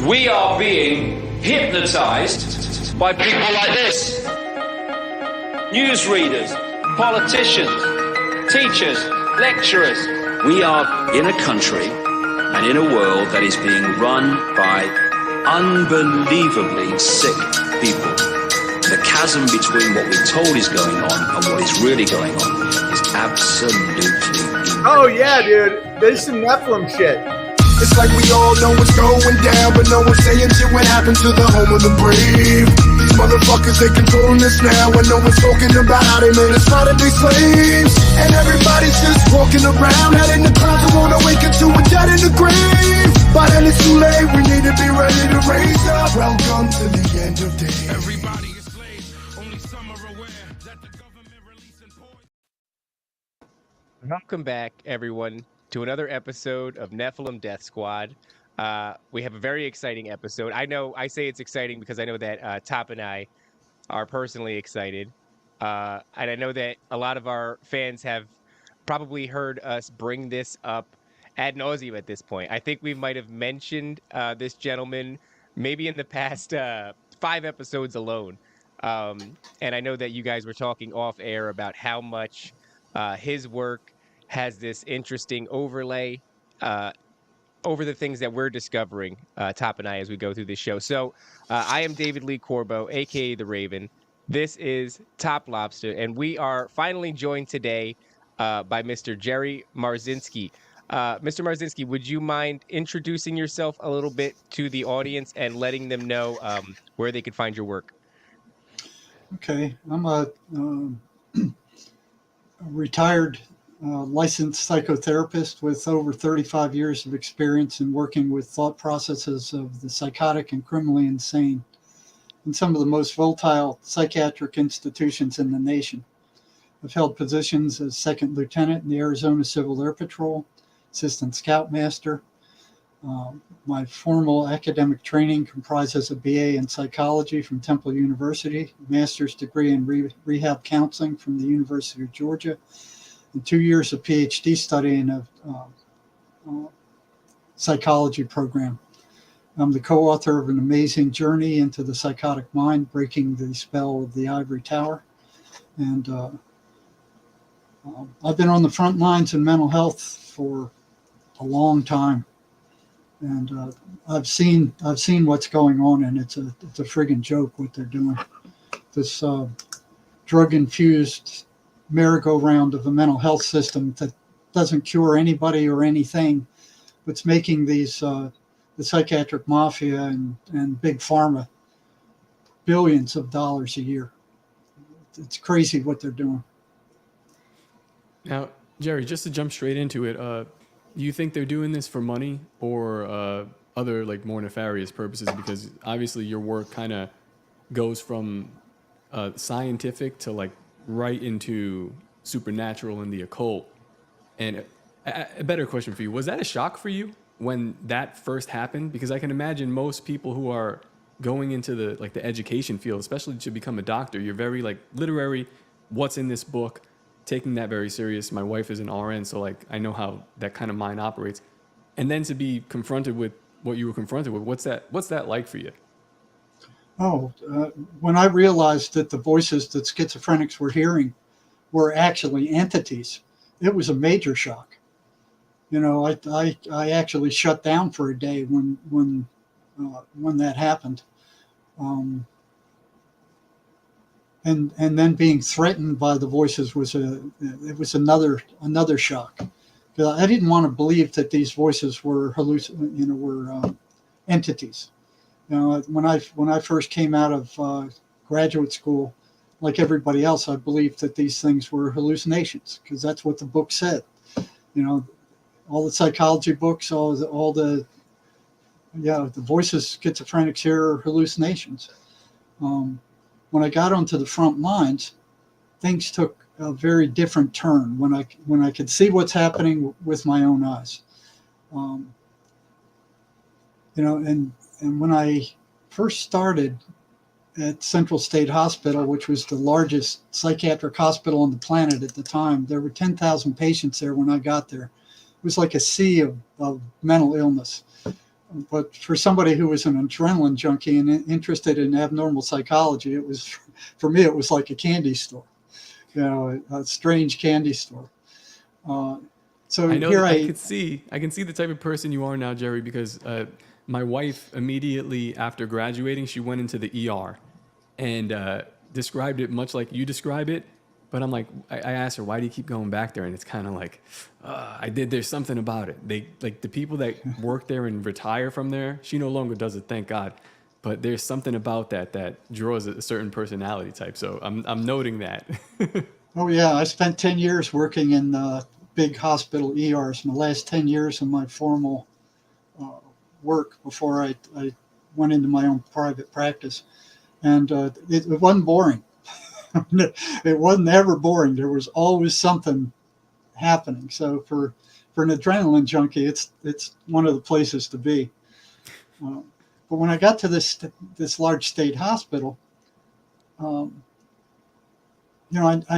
We are being hypnotized by people like this. Newsreaders, politicians, teachers, lecturers. We are in a country and in a world that is being run by unbelievably sick people. The chasm between what we're told is going on and what is really going on is absolutely enormous. Oh yeah, dude. There's some Nephilim shit. It's like we all know what's going down, but no one's saying shit what happened to the home of the brave. These motherfuckers, they controlling us now, and no one's talking about how they made us fight to be slaves. And everybody's just walking around, head in the clouds, and won't awaken to a dead in the grave. By then it's too late, we need to be ready to raise up. Welcome to the end of days. Everybody is slaves, only some are aware that the government releasing poison. Welcome back, everyone, to another episode of Nephilim Death Squad. We have a very exciting episode. I say it's exciting because I know that Top and I are personally excited. And I know that a lot of our fans have probably heard us bring this up ad nauseum at this point. I think we might have mentioned this gentleman maybe in the past 5 episodes alone. And I know that you guys were talking off air about how much his work has this interesting overlay over the things that we're discovering, Top and I, as we go through this show. So I am David Lee Corbo, a.k.a. The Raven. This is Top Lobster, and we are finally joined today by Mr. Jerry Marzinsky. Mr. Marzinsky, would you mind introducing yourself a little bit to the audience and letting them know where they could find your work? Okay, I'm a retired licensed psychotherapist with over 35 years of experience in working with thought processes of the psychotic and criminally insane in some of the most volatile psychiatric institutions in the nation. I've held positions as second lieutenant in the Arizona Civil Air Patrol, assistant scoutmaster. My formal academic training comprises a BA in psychology from Temple University, master's degree in rehab counseling from the University of Georgia, and 2 years of PhD study in a psychology program. I'm the co-author of An Amazing Journey into the Psychotic Mind, Breaking the Spell of the Ivory Tower. And I've been on the front lines in mental health for a long time. And I've seen what's going on, and it's a friggin' joke what they're doing. This drug-infused merry-go-round of a mental health system that doesn't cure anybody or anything, but's making these the psychiatric mafia and big pharma billions of dollars a year. It's crazy what they're doing. Now, Jerry, just to jump straight into it, do you think they're doing this for money or other like more nefarious purposes? Because obviously your work kind of goes from scientific to like right into supernatural and the occult. And a better question for you, was that a shock for you when that first happened? Because I can imagine most people who are going into the education field, especially to become a doctor, you're very like literary, what's in this book, taking that very serious. My wife is an RN, so like I know how that kind of mind operates. And then to be confronted with what you were confronted with, what's that like for you? When I realized that the voices that schizophrenics were hearing were actually entities, it was a major shock. You know, I actually shut down for a day when that happened, and then being threatened by the voices was another shock. Because I didn't want to believe that these voices were entities. You know, when I first came out of graduate school, like everybody else, I believed that these things were hallucinations because that's what the book said. You know, all the psychology books, all the voices schizophrenics hear are hallucinations. When I got onto the front lines, things took a very different turn when I could see what's happening with my own eyes. And when I first started at Central State Hospital, which was the largest psychiatric hospital on the planet at the time, there were 10,000 patients there when I got there. It was like a sea of mental illness. But for somebody who was an adrenaline junkie and interested in abnormal psychology, for me, it was like a candy store, a strange candy store. So I know here that I can see the type of person you are now, Jerry, because my wife immediately after graduating, she went into the ER and described it much like you describe it. But I'm like, I asked her, why do you keep going back there? And it's kind of like, there's something about it. They like the people that work there and retire from there. She no longer does it, thank God. But there's something about that draws a certain personality type. So I'm noting that. Oh yeah, I spent 10 years working in big hospital ERs in the last 10 years of my formal work before I went into my own private practice. And it wasn't boring. It wasn't ever boring. There was always something happening. So for an adrenaline junkie, it's one of the places to be. But when I got to this large state hospital, I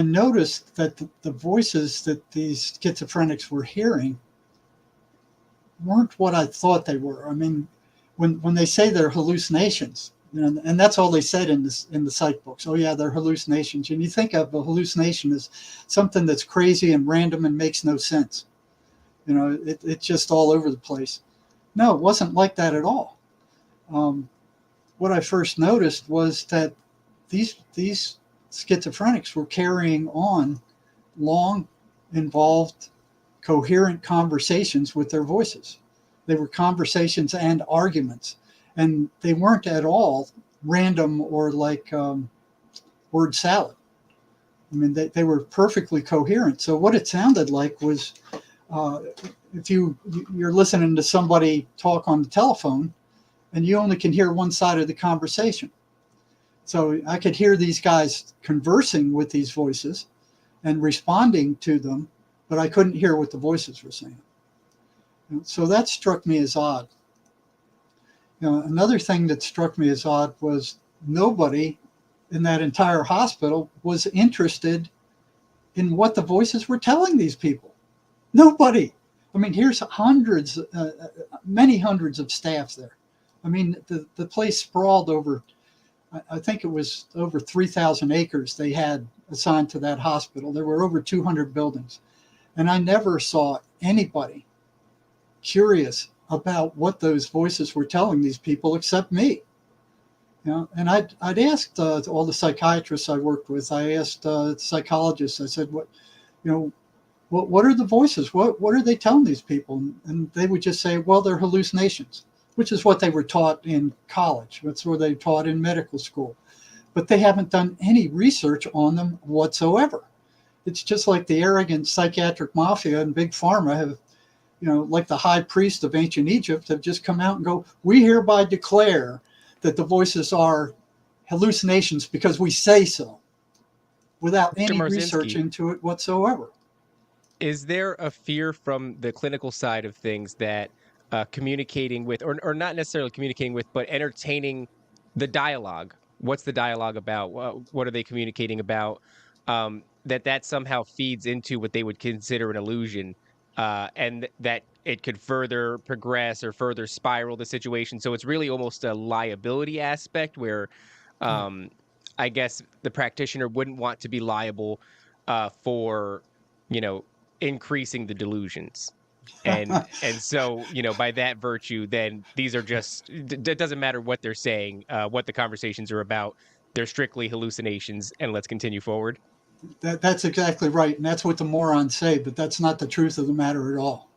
noticed that the voices that these schizophrenics were hearing weren't what I thought they were. I mean, when they say they're hallucinations, and that's all they said in the psych books. Oh yeah, they're hallucinations. And you think of a hallucination as something that's crazy and random and makes no sense. It's just all over the place. No, it wasn't like that at all. What I first noticed was that these schizophrenics were carrying on long, involved, coherent conversations with their voices. They were conversations and arguments. And they weren't at all random or like word salad. I mean, they were perfectly coherent. So what it sounded like was if you're listening to somebody talk on the telephone and you only can hear one side of the conversation. So I could hear these guys conversing with these voices and responding to them, but I couldn't hear what the voices were saying. So that struck me as odd. Another thing that struck me as odd was nobody in that entire hospital was interested in what the voices were telling these people. Nobody. I mean, here's many hundreds of staff there. I mean, the place sprawled over, I think it was over 3,000 acres they had assigned to that hospital. There were over 200 buildings. And I never saw anybody curious about what those voices were telling these people except me. And I'd asked all the psychiatrists I worked with. I asked psychologists. I said, what are the voices? What are they telling these people? And they would just say, well, they're hallucinations, which is what they were taught in college. That's what they taught in medical school. But they haven't done any research on them whatsoever. It's just like the arrogant psychiatric mafia and big pharma have, like the high priest of ancient Egypt, have just come out and go, we hereby declare that the voices are hallucinations because we say so, without any research into it whatsoever. Is there a fear from the clinical side of things that communicating with, or not necessarily communicating with, but entertaining the dialogue? What's the dialogue about? What are they communicating about? That somehow feeds into what they would consider an illusion, and that it could further progress or further spiral the situation. So it's really almost a liability aspect where I guess the practitioner wouldn't want to be liable for, increasing the delusions. And so, by that virtue, then these are just, it doesn't matter what they're saying, what the conversations are about. They're strictly hallucinations, and let's continue forward. That's exactly right. And that's what the morons say, but that's not the truth of the matter at all.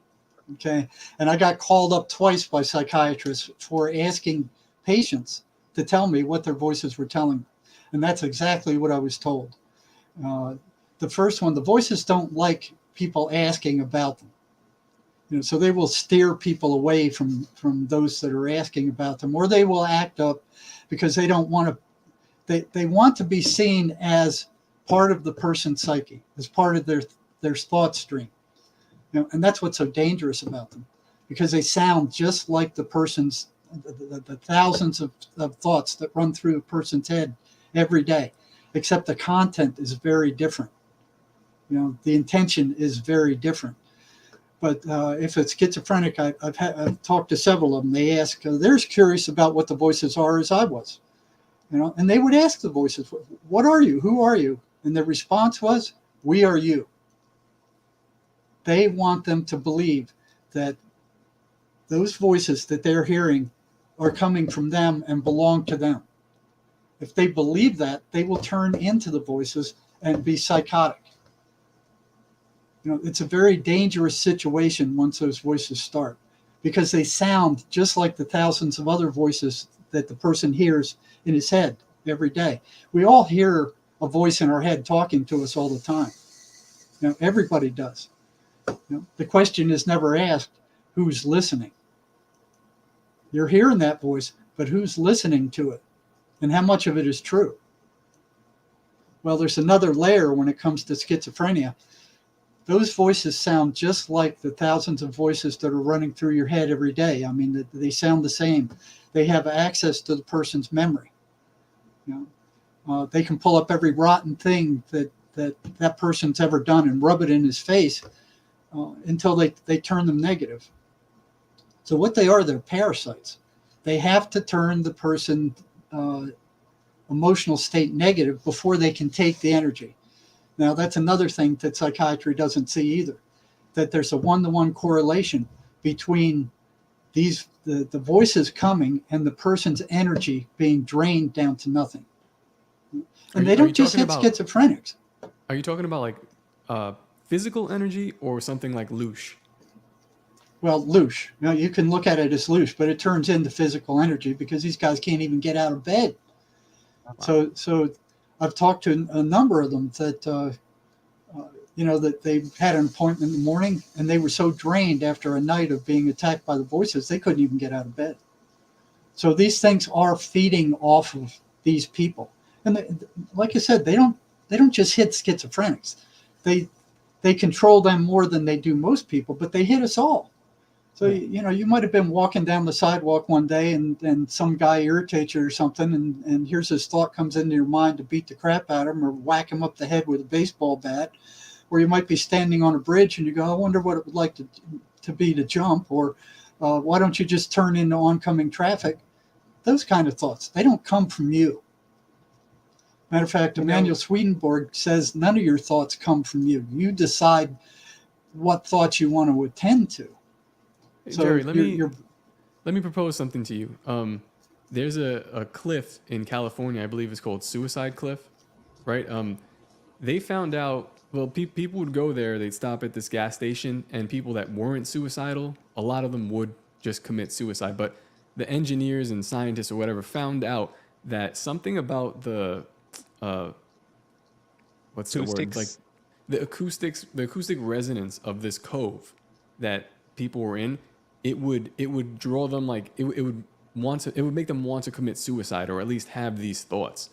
Okay. And I got called up twice by psychiatrists for asking patients to tell me what their voices were telling them. And that's exactly what I was told. The first one, the voices don't like people asking about them. So they will steer people away from those that are asking about them, or they will act up because they don't want to, they want to be seen as part of the person's psyche, as part of their thought stream. And that's what's so dangerous about them, because they sound just like the person's, the thousands of thoughts that run through a person's head every day, except the content is very different. The intention is very different. But if it's schizophrenic, I've talked to several of them. They ask, they're as curious about what the voices are as I was, and they would ask the voices, what are you? Who are you? And the response was, we are you. They want them to believe that those voices that they're hearing are coming from them and belong to them. If they believe that, they will turn into the voices and be psychotic. It's a very dangerous situation once those voices start, because they sound just like the thousands of other voices that the person hears in his head every day. We all hear a voice in our head talking to us all the time. Everybody does. The question is never asked, who's listening? You're hearing that voice, but who's listening to it? And how much of it is true? Well, there's another layer when it comes to schizophrenia. Those voices sound just like the thousands of voices that are running through your head every day. I mean, they sound the same. They have access to the person's memory. They can pull up every rotten thing that person's ever done and rub it in his face until they turn them negative. So what they are, they're parasites. They have to turn the person emotional state negative before they can take the energy. Now, that's another thing that psychiatry doesn't see either, that there's a one-to-one correlation between the voices coming and the person's energy being drained down to nothing. And they don't just hit schizophrenics. Are you talking about like physical energy or something like loosh? Well, loosh. You can look at it as loosh, but it turns into physical energy because these guys can't even get out of bed. Wow. So I've talked to a number of them that, that they had an appointment in the morning and they were so drained after a night of being attacked by the voices, they couldn't even get out of bed. So these things are feeding off of these people. And like I said, they don't just hit schizophrenics. They control them more than they do most people, but they hit us all. So, you might have been walking down the sidewalk one day and some guy irritates you or something, and here's this thought comes into your mind to beat the crap out of him or whack him up the head with a baseball bat. Or you might be standing on a bridge and you go, I wonder what it would like to be to jump, or why don't you just turn into oncoming traffic? Those kind of thoughts, they don't come from you. Matter of fact, Emanuel Swedenborg says none of your thoughts come from you. You decide what thoughts you want to attend to. So Jerry, let me propose something to you. There's a cliff in California, I believe it's called Suicide Cliff, right? They found out, well, people would go there, they'd stop at this gas station, and people that weren't suicidal, a lot of them would just commit suicide. But the engineers and scientists or whatever found out that something about the, what's the word? Like the acoustic resonance of this cove that people were in, it would draw them, like it would make them want to commit suicide or at least have these thoughts.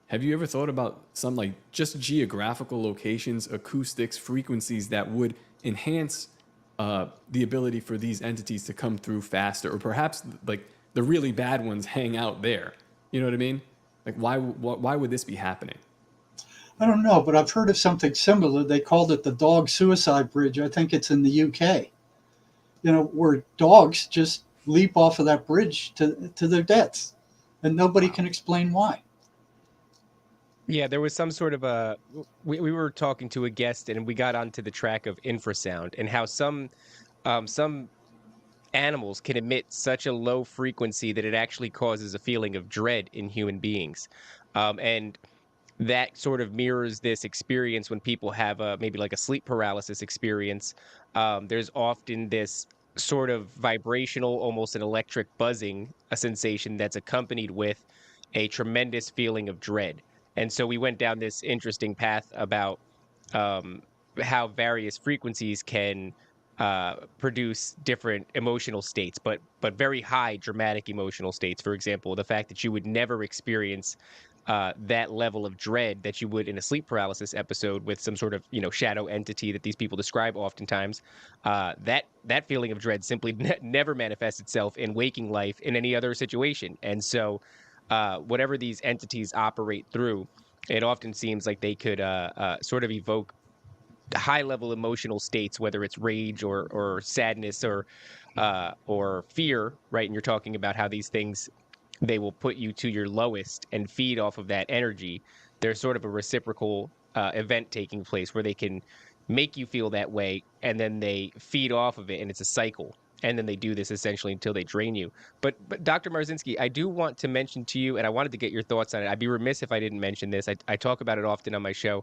Have you ever thought about some like just geographical locations, acoustics, frequencies that would enhance the ability for these entities to come through faster, or perhaps like the really bad ones hang out there? You know what I mean? Like why would this be happening? I don't know, but I've heard of something similar. They called it the dog suicide bridge. I think it's in the UK. Where dogs just leap off of that bridge to their deaths, and nobody can explain why. Yeah, there was some sort of we were talking to a guest and we got onto the track of infrasound and how some animals can emit such a low frequency that it actually causes a feeling of dread in human beings. And that sort of mirrors this experience when people have maybe like a sleep paralysis experience. There's often this sort of vibrational, almost an electric buzzing, a sensation that's accompanied with a tremendous feeling of dread. And so we went down this interesting path about how various frequencies can produce different emotional states, but very high dramatic emotional states. For example, the fact that you would never experience that level of dread that you would in a sleep paralysis episode with some sort of shadow entity that these people describe oftentimes. That feeling of dread simply never manifests itself in waking life in any other situation. And so whatever these entities operate through, it often seems like they could sort of evoke high level emotional states, whether it's rage or sadness or fear, right? And you're talking about how these things, they will put you to your lowest and feed off of that energy. There's sort of a reciprocal event taking place where they can make you feel that way, and then they feed off of it, and it's a cycle. And then they do this essentially until they drain you. But Dr. Marzinsky, I do want to mention to you, and I wanted to get your thoughts on it. I'd be remiss if I didn't mention this. I talk about it often on my show.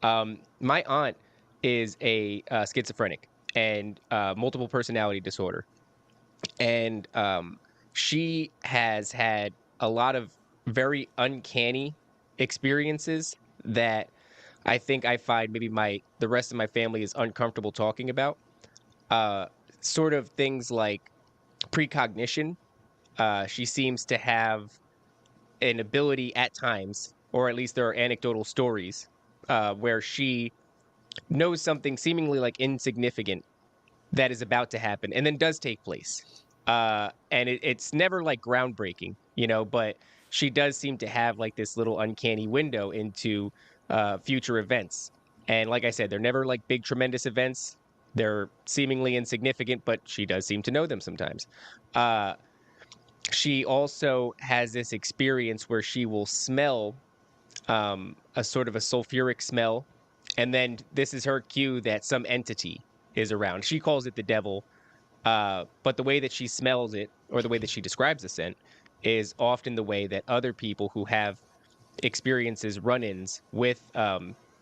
My aunt is a schizophrenic and multiple personality disorder, and she has had a lot of very uncanny experiences that I think I find maybe the rest of my family is uncomfortable talking about. Sort of things like precognition. She seems to have an ability at times, or at least there are anecdotal stories where she knows something seemingly like insignificant that is about to happen and then does take place. And it's never like groundbreaking, but she does seem to have like this little uncanny window into future events. And like I said, they're never like big, tremendous events. They're seemingly insignificant, but she does seem to know them sometimes. She also has this experience where she will smell a sort of a sulfuric smell. And then this is her cue that some entity is around. She calls it the devil. But the way that she smells it, or the way that she describes the scent, is often the way that other people who have experiences, run-ins with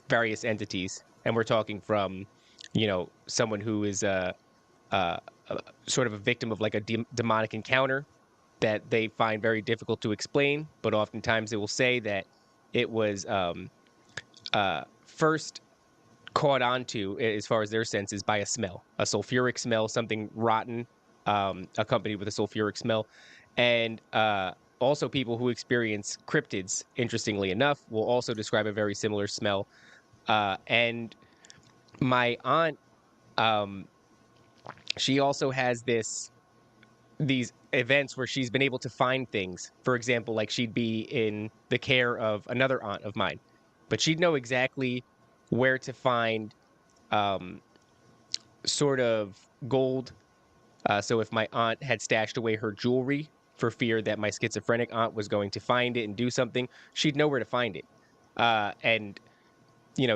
various entities, and we're talking from, someone who is sort of a victim of like a demonic encounter that they find very difficult to explain, but oftentimes they will say that it was first caught onto, as far as their senses, by a smell, a sulfuric smell, something rotten, accompanied with a sulfuric smell. And also people who experience cryptids, interestingly enough, will also describe a very similar smell. And my aunt, she also has these events where she's been able to find things. For example, like she'd be in the care of another aunt of mine, but she'd know exactly where to find sort of gold. So if my aunt had stashed away her jewelry for fear that my schizophrenic aunt was going to find it and do something, she'd know where to find it. And,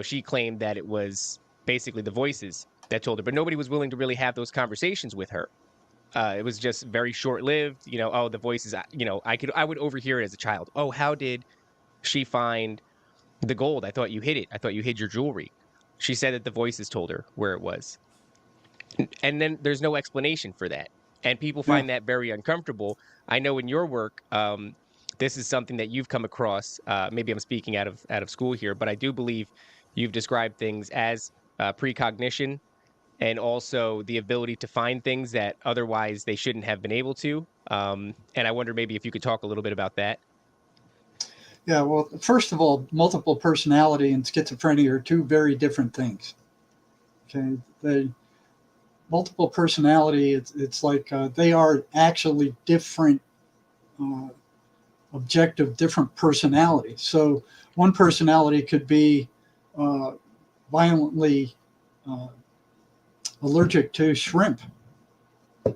she claimed that it was basically the voices that told her, but nobody was willing to really have those conversations with her. It was just very short-lived, oh, the voices, I would overhear it as a child. Oh, how did she find the gold? I thought you hid it. I thought you hid your jewelry. She said that the voices told her where it was. And then there's no explanation for that. And people find that very uncomfortable. I know in your work, this is something that you've come across. Maybe I'm speaking out of school here, but I do believe you've described things as precognition, and also the ability to find things that otherwise they shouldn't have been able to. And I wonder maybe if you could talk a little bit about that. Yeah, well, first of all, multiple personality and schizophrenia are two very different things. Okay, multiple personality, it's like they are actually different, objective, different personalities. So one personality could be violently allergic to shrimp,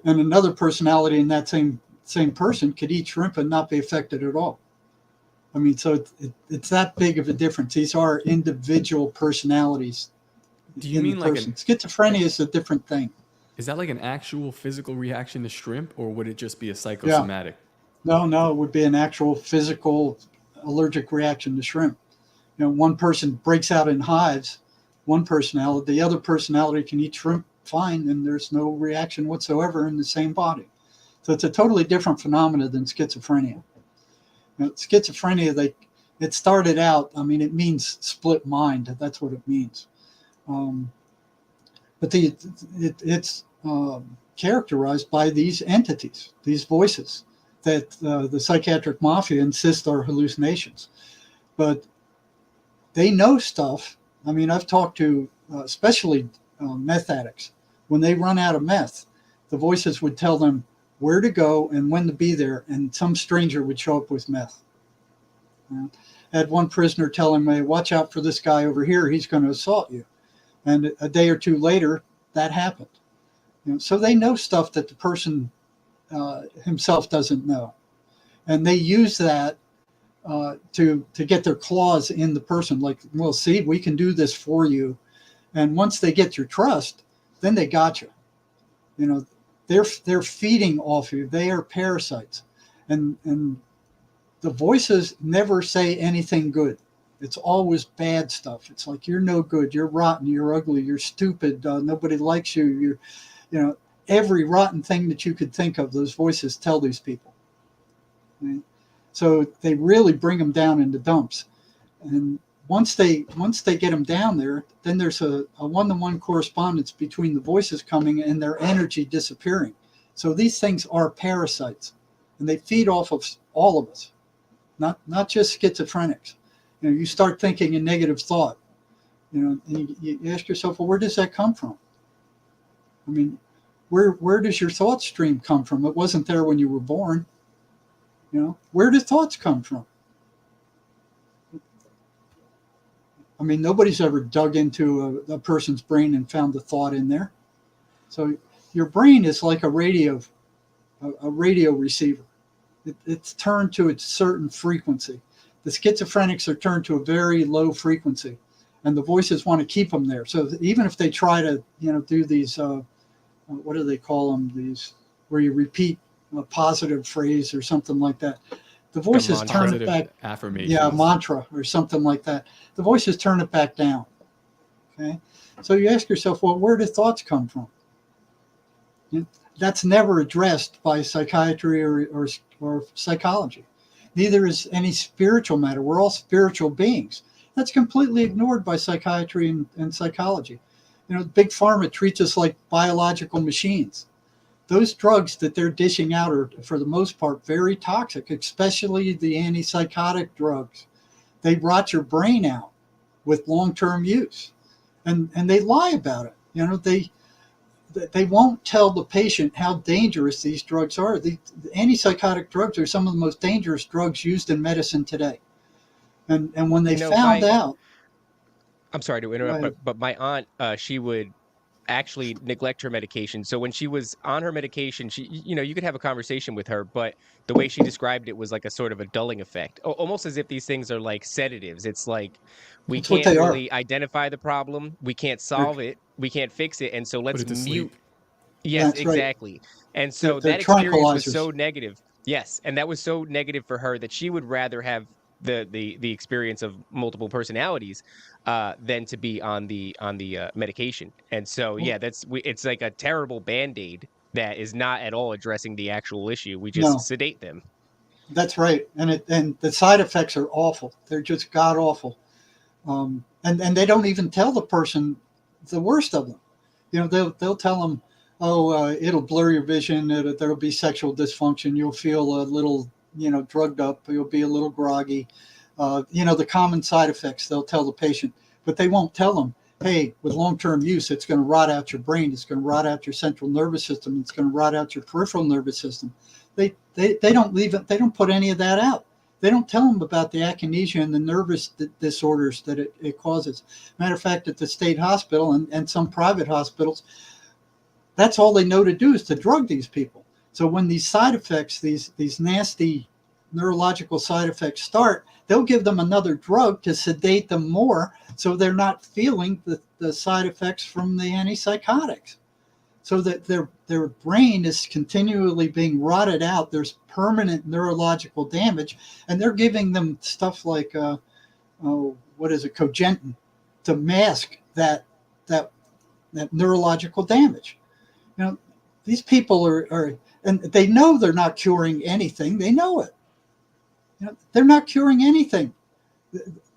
and another personality in that same person could eat shrimp and not be affected at all. I mean, so it's that big of a difference. These are individual personalities. Do you mean like schizophrenia is a different thing? Is that like an actual physical reaction to shrimp, or would it just be a psychosomatic? Yeah. No, it would be an actual physical allergic reaction to shrimp. One person breaks out in hives, one personality, the other personality can eat shrimp fine, and there's no reaction whatsoever in the same body. So it's a totally different phenomena than schizophrenia. Schizophrenia, it started out, it means split mind. That's what it means. But it's characterized by these entities, these voices that the psychiatric mafia insists are hallucinations. But they know stuff. I've talked to especially meth addicts. When they run out of meth, the voices would tell them where to go and when to be there, and some stranger would show up with meth. I had one prisoner telling me, watch out for this guy over here, he's going to assault you. And a day or two later, that happened. So they know stuff that the person himself doesn't know. And they use that to get their claws in the person. Like, well, see, we can do this for you. And once they get your trust, then they got you. They're feeding off you. They are parasites. And the voices never say anything good. It's always bad stuff. It's like, you're no good, you're rotten, you're ugly, you're stupid, nobody likes you. Every rotten thing that you could think of, those voices tell these people. Right? So they really bring them down in the dumps. And once they get them down there, then there's a one-to-one correspondence between the voices coming and their energy disappearing. So these things are parasites, and they feed off of all of us, not just schizophrenics. You start thinking a negative thought, and you ask yourself, well, where does that come from? I mean, where does your thought stream come from? It wasn't there when you were born. Where do thoughts come from? I mean, nobody's ever dug into a person's brain and found the thought in there. So your brain is like a radio receiver. It's turned to its certain frequency. The schizophrenics are turned to a very low frequency, and the voices want to keep them there. So even if they try to, do these, what do they call them? These where you repeat a positive phrase or something like that. The voices turn it back. Affirmations. Yeah, a mantra or something like that. The voices turn it back down. Okay, so you ask yourself, well, where do thoughts come from? That's never addressed by psychiatry or psychology. Neither is any spiritual matter. We're all spiritual beings. That's completely ignored by psychiatry and psychology. Big pharma treats us like biological machines. Those drugs that they're dishing out are, for the most part, very toxic, especially the antipsychotic drugs. They rot your brain out with long-term use. And they lie about it. They won't tell the patient how dangerous these drugs are. The antipsychotic drugs are some of the most dangerous drugs used in medicine today. And when they found out... I'm sorry to interrupt, but my aunt, she would actually neglect her medication. So when she was on her medication, she, you could have a conversation with her, but the way she described it was like a sort of a dulling effect, almost as if these things are like sedatives. It's like, we can't really identify the problem. We can't solve it. We can't fix it. And so let's mute. Yes, exactly. Right. And so that experience was so negative. Yes. And that was so negative for her that she would rather have the experience of multiple personalities than to be on the medication. And so, yeah, it's like a terrible Band-Aid that is not at all addressing the actual issue. We just sedate them. That's right. And the side effects are awful. They're just god awful. And they don't even tell the person the worst of them. They'll tell them, it'll blur your vision. There'll be sexual dysfunction. You'll feel a little, drugged up. You'll be a little groggy. The common side effects, they'll tell the patient, but they won't tell them, hey, with long-term use, it's going to rot out your brain. It's going to rot out your central nervous system. It's going to rot out your peripheral nervous system. They don't leave it. They don't put any of that out. They don't tell them about the akinesia and the nervous disorders that it causes. Matter of fact, at the state hospital and some private hospitals, that's all they know to do is to drug these people. So when these side effects, these nasty neurological side effects start, they'll give them another drug to sedate them more so they're not feeling the side effects from the antipsychotics. So that their brain is continually being rotted out. There's permanent neurological damage, and they're giving them stuff like Cogentin to mask that neurological damage. These people are and they know they're not curing anything. They know it. They're not curing anything.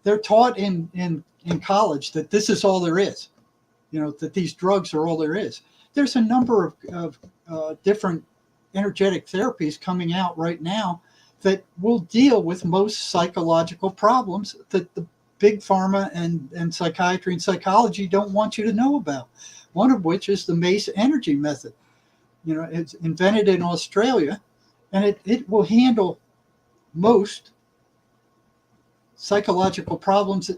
They're taught in college that this is all there is. That these drugs are all there is. There's a number of different energetic therapies coming out right now that will deal with most psychological problems that the big pharma and psychiatry and psychology don't want you to know about. One of which is the MACE energy method. It's invented in Australia, and it will handle most psychological problems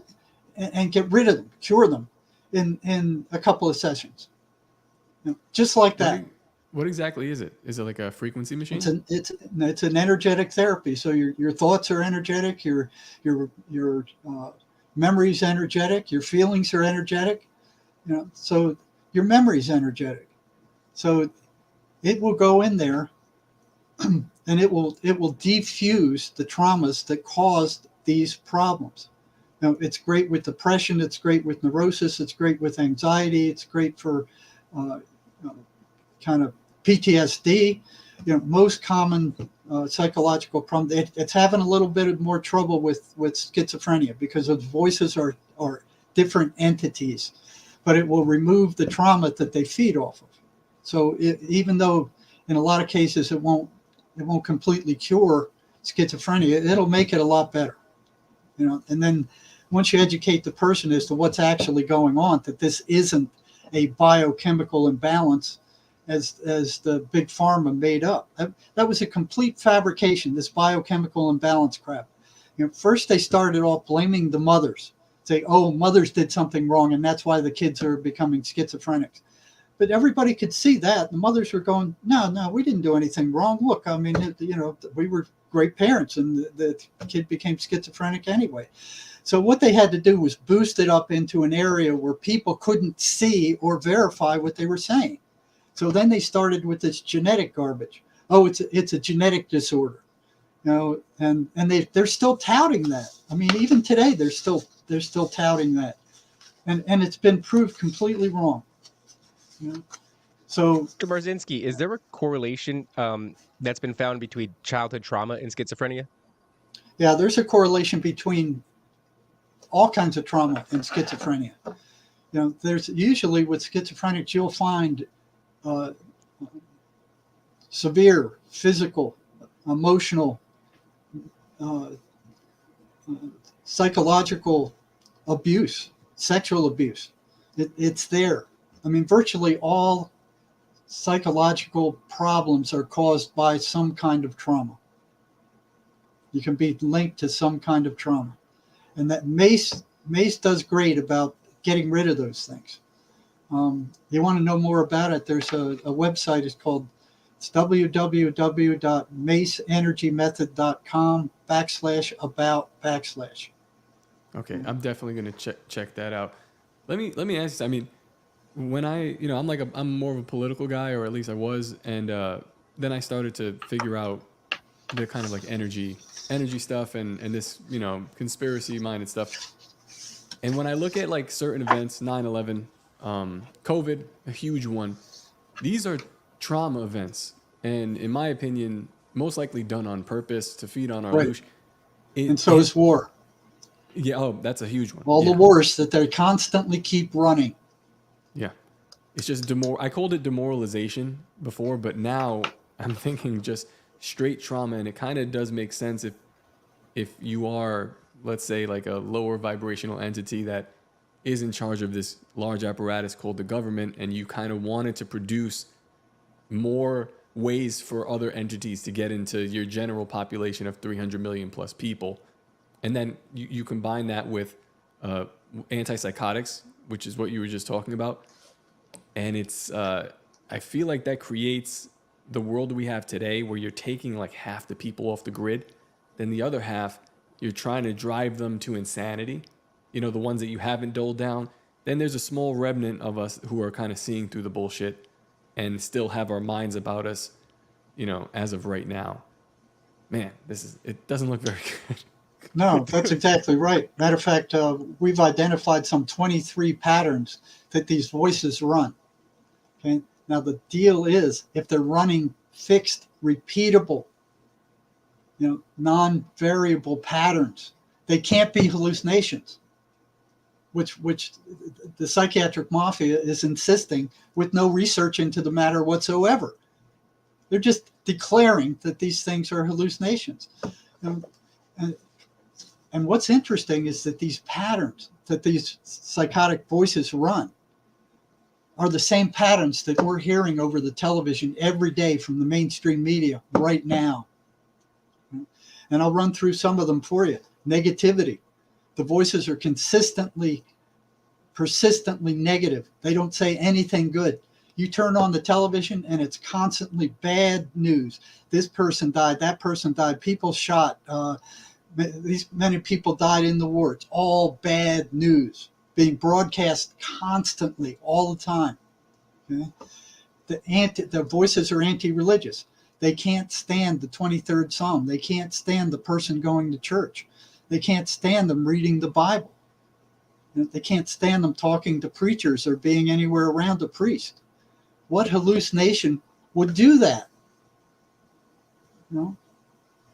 and get rid of them, cure them. in a couple of sessions. Just like that. What exactly is it? Is it like a frequency machine? It's an energetic therapy. So your thoughts are energetic, your memory's energetic, your feelings are energetic. So your memory's energetic. So it will go in there and it will defuse the traumas that caused these problems. It's great with depression, it's great with neurosis, it's great with anxiety, it's great for kind of PTSD, most common psychological problem. It's having a little bit more trouble with schizophrenia because the voices are different entities, but it will remove the trauma that they feed off of. So even though in a lot of cases it won't completely cure schizophrenia, it'll make it a lot better. And then once you educate the person as to what's actually going on, that this isn't a biochemical imbalance as the big pharma made up. That was a complete fabrication, this biochemical imbalance crap. First they started off blaming the mothers, say, oh, mothers did something wrong and that's why the kids are becoming schizophrenics. But everybody could see that. The mothers were going, no, we didn't do anything wrong. Look, I mean, we were great parents and the kid became schizophrenic anyway. So what they had to do was boost it up into an area where people couldn't see or verify what they were saying. So then they started with this genetic garbage. Oh, it's a genetic disorder, and they're still touting that. I mean, even today they're still touting that, and it's been proved completely wrong. So, Dr. Marzinsky, is there a correlation that's been found between childhood trauma and schizophrenia? Yeah, there's a correlation between all kinds of trauma and schizophrenia. There's usually with schizophrenics you'll find severe physical, emotional, psychological abuse, sexual abuse. It's there. I mean, virtually all psychological problems are caused by some kind of trauma. You can be linked to some kind of trauma. And that MACE does great about getting rid of those things. You want to know more about it, there's a website, it's www.maceenergymethod.com/about/. Okay, I'm definitely gonna check that out. Let me ask you. I mean, when I'm more of a political guy, or at least I was, and then I started to figure out the kind of like energy stuff and this conspiracy minded stuff. And when I look at like certain events, 9/11, COVID, a huge one, these are trauma events, and in my opinion, most likely done on purpose to feed on our illusion. And so is war. Yeah, oh, that's a huge one. All the wars that they constantly keep running. Yeah, it's just I called it demoralization before, but now I'm thinking just straight trauma, and it kind of does make sense if you are, let's say, like a lower vibrational entity that is in charge of this large apparatus called the government, and you kind of wanted to produce more ways for other entities to get into your general population of 300 million plus people. And then you combine that with antipsychotics, which is what you were just talking about. And it's, I feel like that creates the world we have today, where you're taking like half the people off the grid, then the other half, you're trying to drive them to insanity. The ones that you haven't doled down. Then there's a small remnant of us who are kind of seeing through the bullshit and still have our minds about us, as of right now. Man, it doesn't look very good. No, that's exactly right. Matter of fact, we've identified some 23 patterns that these voices run. Okay. Now the deal is, if they're running fixed, repeatable, non-variable patterns, they can't be hallucinations, which the psychiatric mafia is insisting, with no research into the matter whatsoever. They're just declaring that these things are hallucinations. And what's interesting is that these patterns that these psychotic voices run are the same patterns that we're hearing over the television every day from the mainstream media right now. And I'll run through some of them for you. Negativity. The voices are consistently persistently negative. They don't say anything good. You turn on the television and it's constantly bad news. This person died, that person died, people shot, many people died in the war. It's all bad news being broadcast constantly all the time. Okay? The voices are anti-religious. They can't stand the 23rd Psalm. They can't stand the person going to church. They can't stand them reading the Bible. They can't stand them talking to preachers or being anywhere around a priest. What hallucination would do that? You know?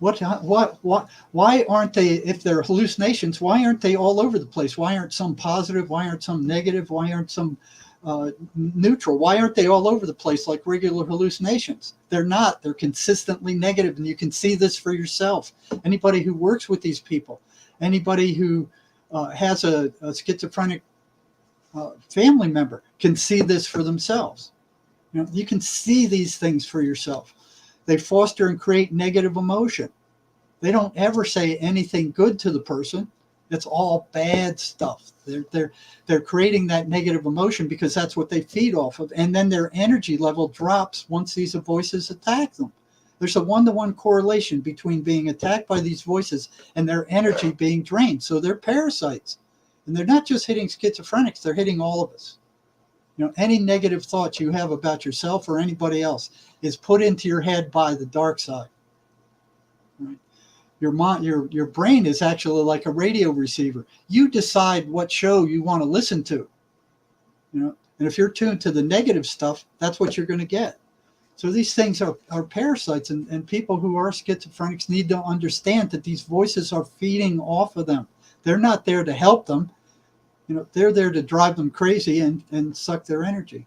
Why aren't they, if they're hallucinations, why aren't they all over the place? Why aren't some positive? Why aren't some negative? Why aren't some neutral? Why aren't they all over the place like regular hallucinations? They're not. They're consistently negative, and you can see this for yourself. Anybody who works with these people, anybody who has a schizophrenic family member can see this for themselves. You know, you can see these things for yourself. They foster and create negative emotion. They don't ever say anything good to the person. It's all bad stuff. They're creating that negative emotion because that's what they feed off of. And then their energy level drops once these voices attack them. There's a one-to-one correlation between being attacked by these voices and their energy being drained. So they're parasites. And they're not just hitting schizophrenics, they're hitting all of us. You know, any negative thoughts you have about yourself or anybody else is put into your head by the dark side. Right? Your brain is actually like a radio receiver. You decide what show you want to listen to. You know, and if you're tuned to the negative stuff, that's what you're going to get. So these things are parasites, and people who are schizophrenics need to understand that these voices are feeding off of them. They're not there to help them. You know, they're there to drive them crazy and suck their energy.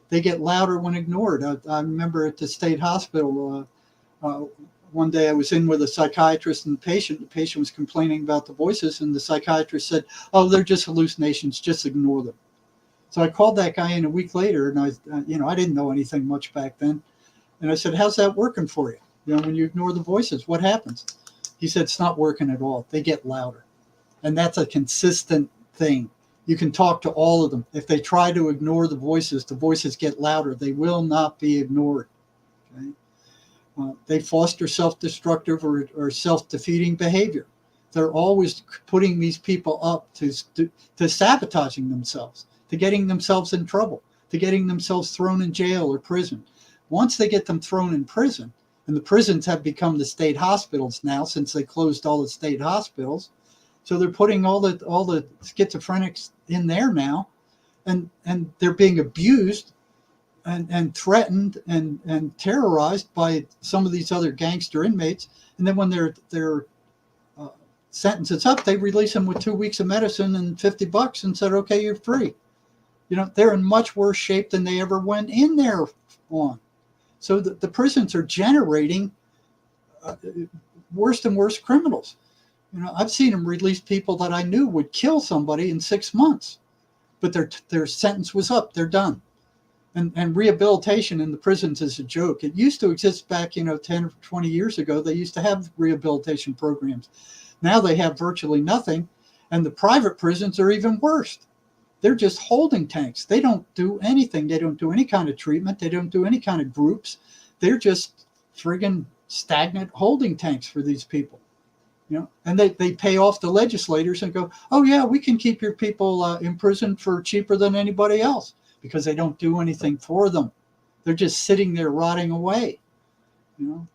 They get louder when ignored. I remember at the state hospital, one day I was in with a psychiatrist and the patient. The patient was complaining about the voices, and the psychiatrist said, "Oh, they're just hallucinations. Just ignore them." So I called that guy in a week later, and I didn't know anything much back then. And I said, "How's that working for you? You know, when you ignore the voices, what happens?" He said, "It's not working at all. They get louder." And that's a consistent thing. You can talk to all of them. If they try to ignore the voices get louder. They will not be ignored. Okay? They foster self-destructive or self-defeating behavior. They're always putting these people up to sabotaging themselves, to getting themselves in trouble, to getting themselves thrown in jail or prison. Once they get them thrown in prison, and the prisons have become the state hospitals now since they closed all the state hospitals, so they're putting all the schizophrenics in there now, and they're being abused and threatened and terrorized by some of these other gangster inmates. And then when their sentence is up, they release them with 2 weeks of medicine and $50 and said, "Okay, you're free." You know, they're in much worse shape than they ever went in there on. So the prisons are generating worse and worse criminals. You know, I've seen them release people that I knew would kill somebody in 6 months, but their sentence was up. They're done. And rehabilitation in the prisons is a joke. It used to exist back, 10 or 20 years ago. They used to have rehabilitation programs. Now they have virtually nothing. And the private prisons are even worse. They're just holding tanks. They don't do anything. They don't do any kind of treatment. They don't do any kind of groups. They're just friggin' stagnant holding tanks for these people. You know, and they pay off the legislators and go, "Oh yeah, we can keep your people in prison for cheaper than anybody else," because they don't do anything for them. They're just sitting there rotting away. You know,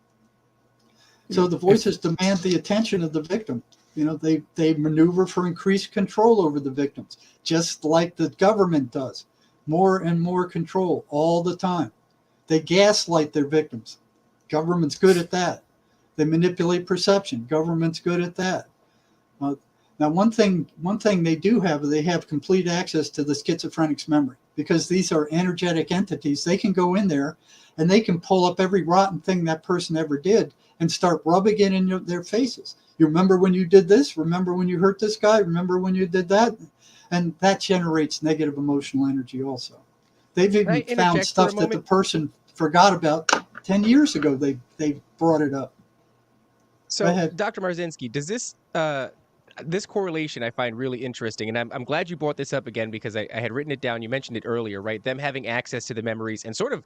so the voices demand the attention of the victim. You know, they maneuver for increased control over the victims, just like the government does. More and more control all the time. They gaslight their victims. Government's good at that. They manipulate perception. Government's good at that. Now, one thing they do have, they have complete access to the schizophrenic's memory, because these are energetic entities. They can go in there and they can pull up every rotten thing that person ever did and start rubbing it in their faces. You remember when you did this? Remember when you hurt this guy? Remember when you did that? And that generates negative emotional energy also. They've even found stuff that the person forgot about 10 years ago. They brought it up. So, Dr. Marzinsky, does this, this correlation I find really interesting, and I'm glad you brought this up again because I had written it down. You mentioned it earlier, right? Them having access to the memories and sort of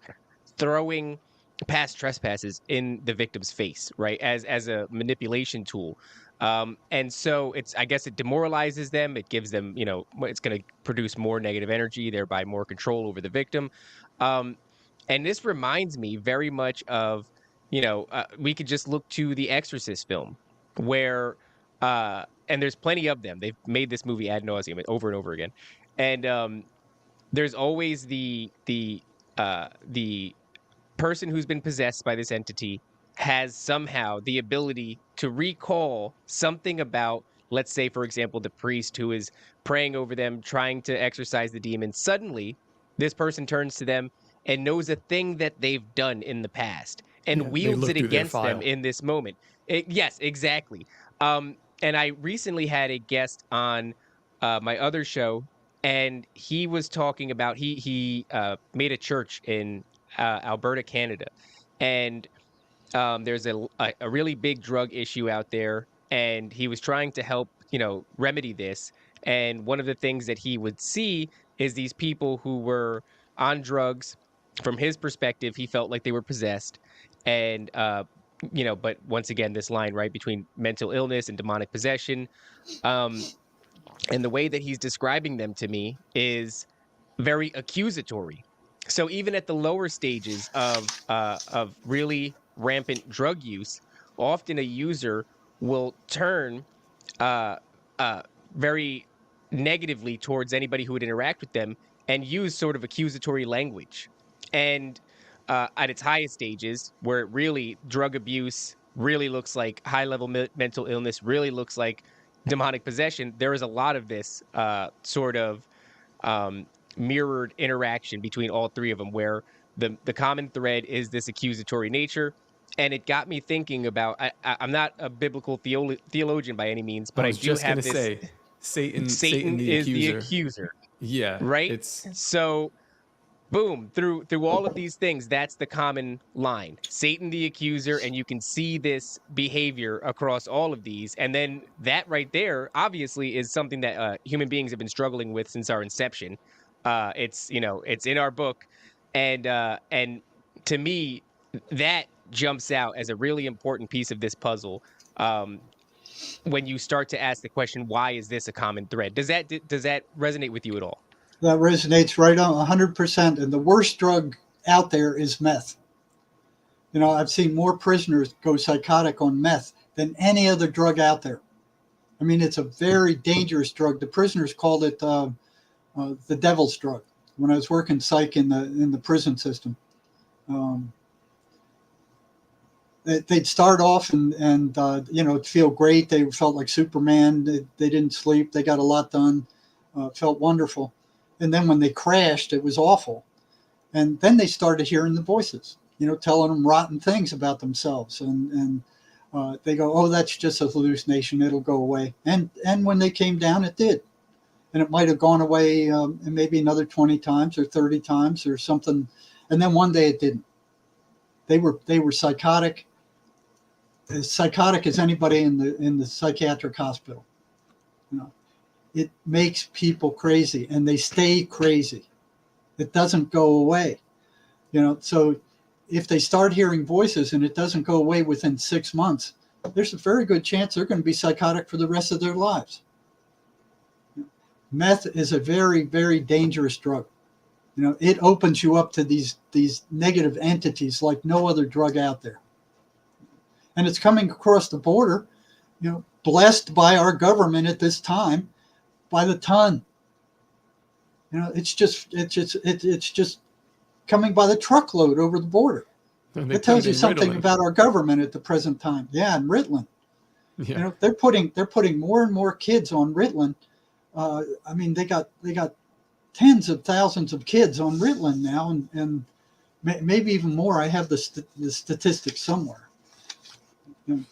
throwing past trespasses in the victim's face, right? As a manipulation tool. And so I guess it demoralizes them. It gives them, it's going to produce more negative energy, thereby more control over the victim. Um, and this reminds me very much of, we could just look to the Exorcist film where, and there's plenty of them. They've made this movie ad nauseum over and over again. And there's always the person who's been possessed by this entity has somehow the ability to recall something about, let's say, for example, the priest who is praying over them, trying to exorcise the demon. Suddenly, this person turns to them and knows a thing that they've done in the past and Yeah, they wields look it through their against them file. in this moment. Yes, exactly. And I recently had a guest on my other show, and he was talking about he made a church in Alberta, Canada, and there's a really big drug issue out there, and he was trying to help remedy this. And one of the things that he would see is these people who were on drugs. From his perspective, he felt like they were possessed, and but once again, this line right between mental illness and demonic possession. Um, and the way that he's describing them to me is very accusatory. So even at the lower stages of really rampant drug use, often a user will turn uh, uh, very negatively towards anybody who would interact with them and use sort of accusatory language. And at its highest stages, where it really drug abuse really looks like high level mental illness, really looks like demonic possession, there is a lot of this sort of um, mirrored interaction between all three of them, where the common thread is this accusatory nature. And it got me thinking about. I'm not a biblical theologian by any means, I but I was do just gonna have this. say, Satan Satan the is the accuser. accuser, Yeah, right? it's So boom, through all of these things, that's the common line. Satan the accuser, and you can see this behavior across all of these. And then that right there obviously is something that human beings have been struggling with since our inception. It's in our book, and to me that jumps out as a really important piece of this puzzle. um when you start to ask the question, why is this a common thread? Does that resonate with you at all? That resonates right on 100%. And the worst drug out there is meth. I've seen more prisoners go psychotic on meth than any other drug out there. I mean, it's a very dangerous drug. The prisoners called it the devil's drug when I was working psych in the prison system. They'd start off and feel great. They felt like Superman. They didn't sleep. They got a lot done. Felt wonderful. And then when they crashed, it was awful. And then they started hearing the voices, telling them rotten things about themselves. And they go, oh, that's just a hallucination. It'll go away. And when they came down, it did. And it might have gone away maybe another 20 times or 30 times or something. And then one day it didn't. They were psychotic, as psychotic as anybody in the psychiatric hospital. It makes people crazy, and they stay crazy. It doesn't go away. So if they start hearing voices and it doesn't go away within 6 months, there's a very good chance they're going to be psychotic for the rest of their lives. Meth is a very, very dangerous drug. It opens you up to these negative entities like no other drug out there. And it's coming across the border, blessed by our government at this time, by the ton. It's just coming by the truckload over the border. It tells you something about our government at the present time. Yeah, and Ritalin. Yeah. They're putting more and more kids on Ritalin. I mean, they got tens of thousands of kids on Ritalin now, and maybe even more. I have the statistics somewhere.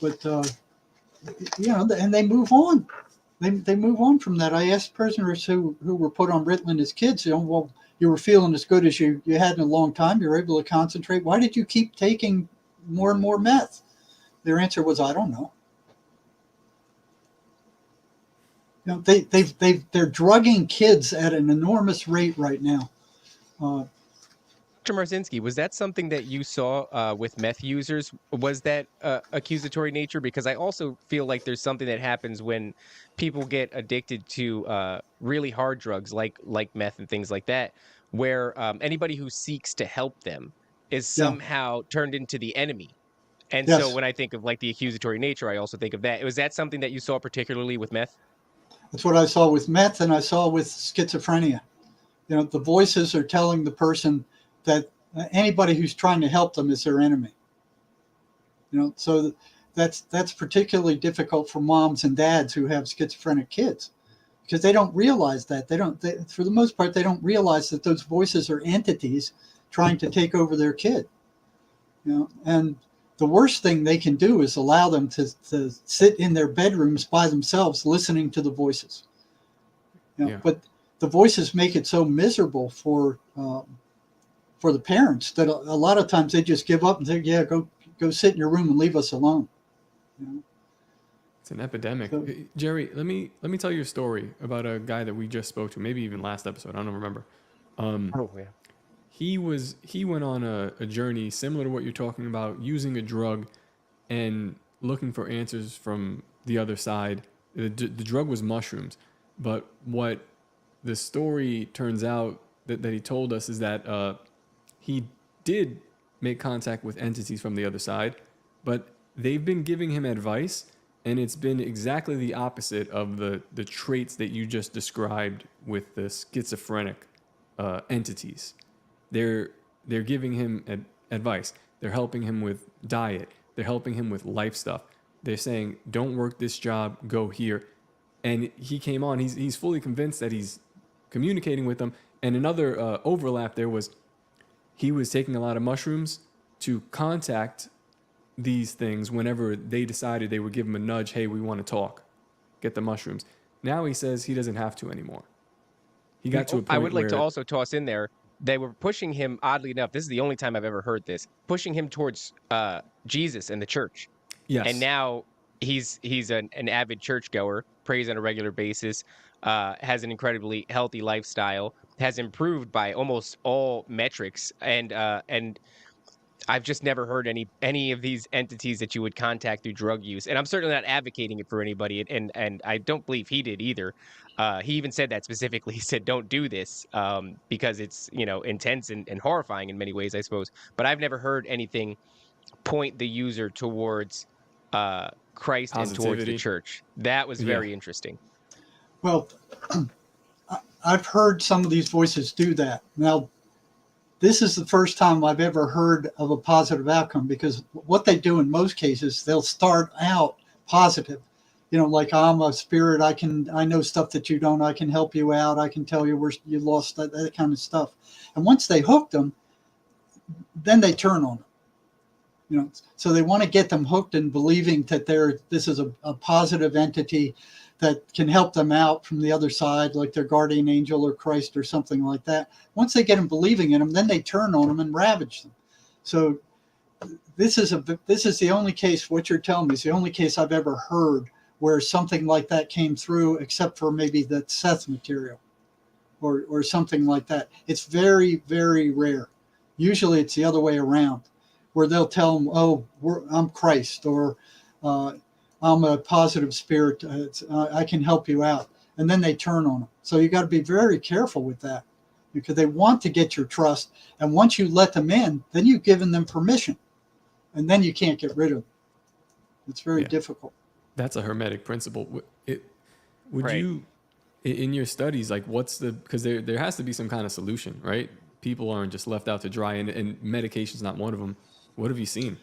But and they move on. They move on from that. I asked prisoners who were put on Ritalin as kids, well, you were feeling as good as you had in a long time. You were able to concentrate. Why did you keep taking more and more meth? Their answer was, I don't know. You know, they're drugging kids at an enormous rate right now. Dr. Marzinsky, was that something that you saw with meth users? Was that accusatory nature? Because I also feel like there's something that happens when people get addicted to really hard drugs like meth and things like that, where anybody who seeks to help them is Yeah. somehow turned into the enemy. And so Yes. when I think of like the accusatory nature, I also think of that. Was that something that you saw particularly with meth? That's what I saw with meth, and I saw with schizophrenia. You know, the voices are telling the person that anybody who's trying to help them is their enemy. You know, so that's particularly difficult for moms and dads who have schizophrenic kids, because they don't realize that. For the most part, they don't realize that those voices are entities trying to take over their kid. You know, and the worst thing they can do is allow them to sit in their bedrooms by themselves listening to the voices. You know, Yeah. But the voices make it so miserable for the parents that a lot of times they just give up and say, yeah, go sit in your room and leave us alone. You know? It's an epidemic. So- Jerry, let me tell you a story about a guy that we just spoke to, maybe even last episode. I don't remember. Oh, yeah. He went on a journey similar to what you're talking about, using a drug and looking for answers from the other side. The drug was mushrooms, but what the story turns out that he told us is that he did make contact with entities from the other side, but they've been giving him advice, and it's been exactly the opposite of the traits that you just described with the schizophrenic entities. They're giving him advice. They're helping him with diet. They're helping him with life stuff. They're saying, don't work this job, go here. And he came on, he's fully convinced that he's communicating with them. And another overlap there was he was taking a lot of mushrooms to contact these things whenever they decided they would give him a nudge, hey, we want to talk, get the mushrooms. Now he says he doesn't have to anymore. He got to a point I would like to where- also toss in there, they were pushing him, oddly enough, this is the only time I've ever heard this, pushing him towards Jesus and the church. Yes. And now he's an avid churchgoer, prays on a regular basis, has an incredibly healthy lifestyle, has improved by almost all metrics, and I've just never heard any of these entities that you would contact through drug use. And I'm certainly not advocating it for anybody, and I don't believe he did either. He even said that specifically. He said, "Don't do this," because it's intense and horrifying in many ways, I suppose. But I've never heard anything point the user towards Christ and towards the Positivity. church. That was very interesting. Well, I've heard some of these voices do that. Now, this is the first time I've ever heard of a positive outcome, because what they do in most cases, they'll start out positive. You know, like, I'm a spirit, I know stuff that you don't, I can help you out, I can tell you where you lost, that kind of stuff. And once they hook them, then they turn on them. You know, so they want to get them hooked and believing that this is a positive entity that can help them out from the other side, like their guardian angel or Christ or something like that. Once they get them believing in them, then they turn on them and ravage them. So this is the only case, what you're telling me is the only case I've ever heard where something like that came through, except for maybe that Seth material or something like that. It's very, very rare. Usually it's the other way around, where they'll tell them, oh, I'm Christ, or I'm a positive spirit, I can help you out. And then they turn on them. So you got to be very careful with that, because they want to get your trust. And once you let them in, then you've given them permission. And then you can't get rid of them. It's very difficult. That's a hermetic principle. Would Right. you, in your studies, like, because there has to be some kind of solution, right? People aren't just left out to dry, and medication's not one of them. What have you seen?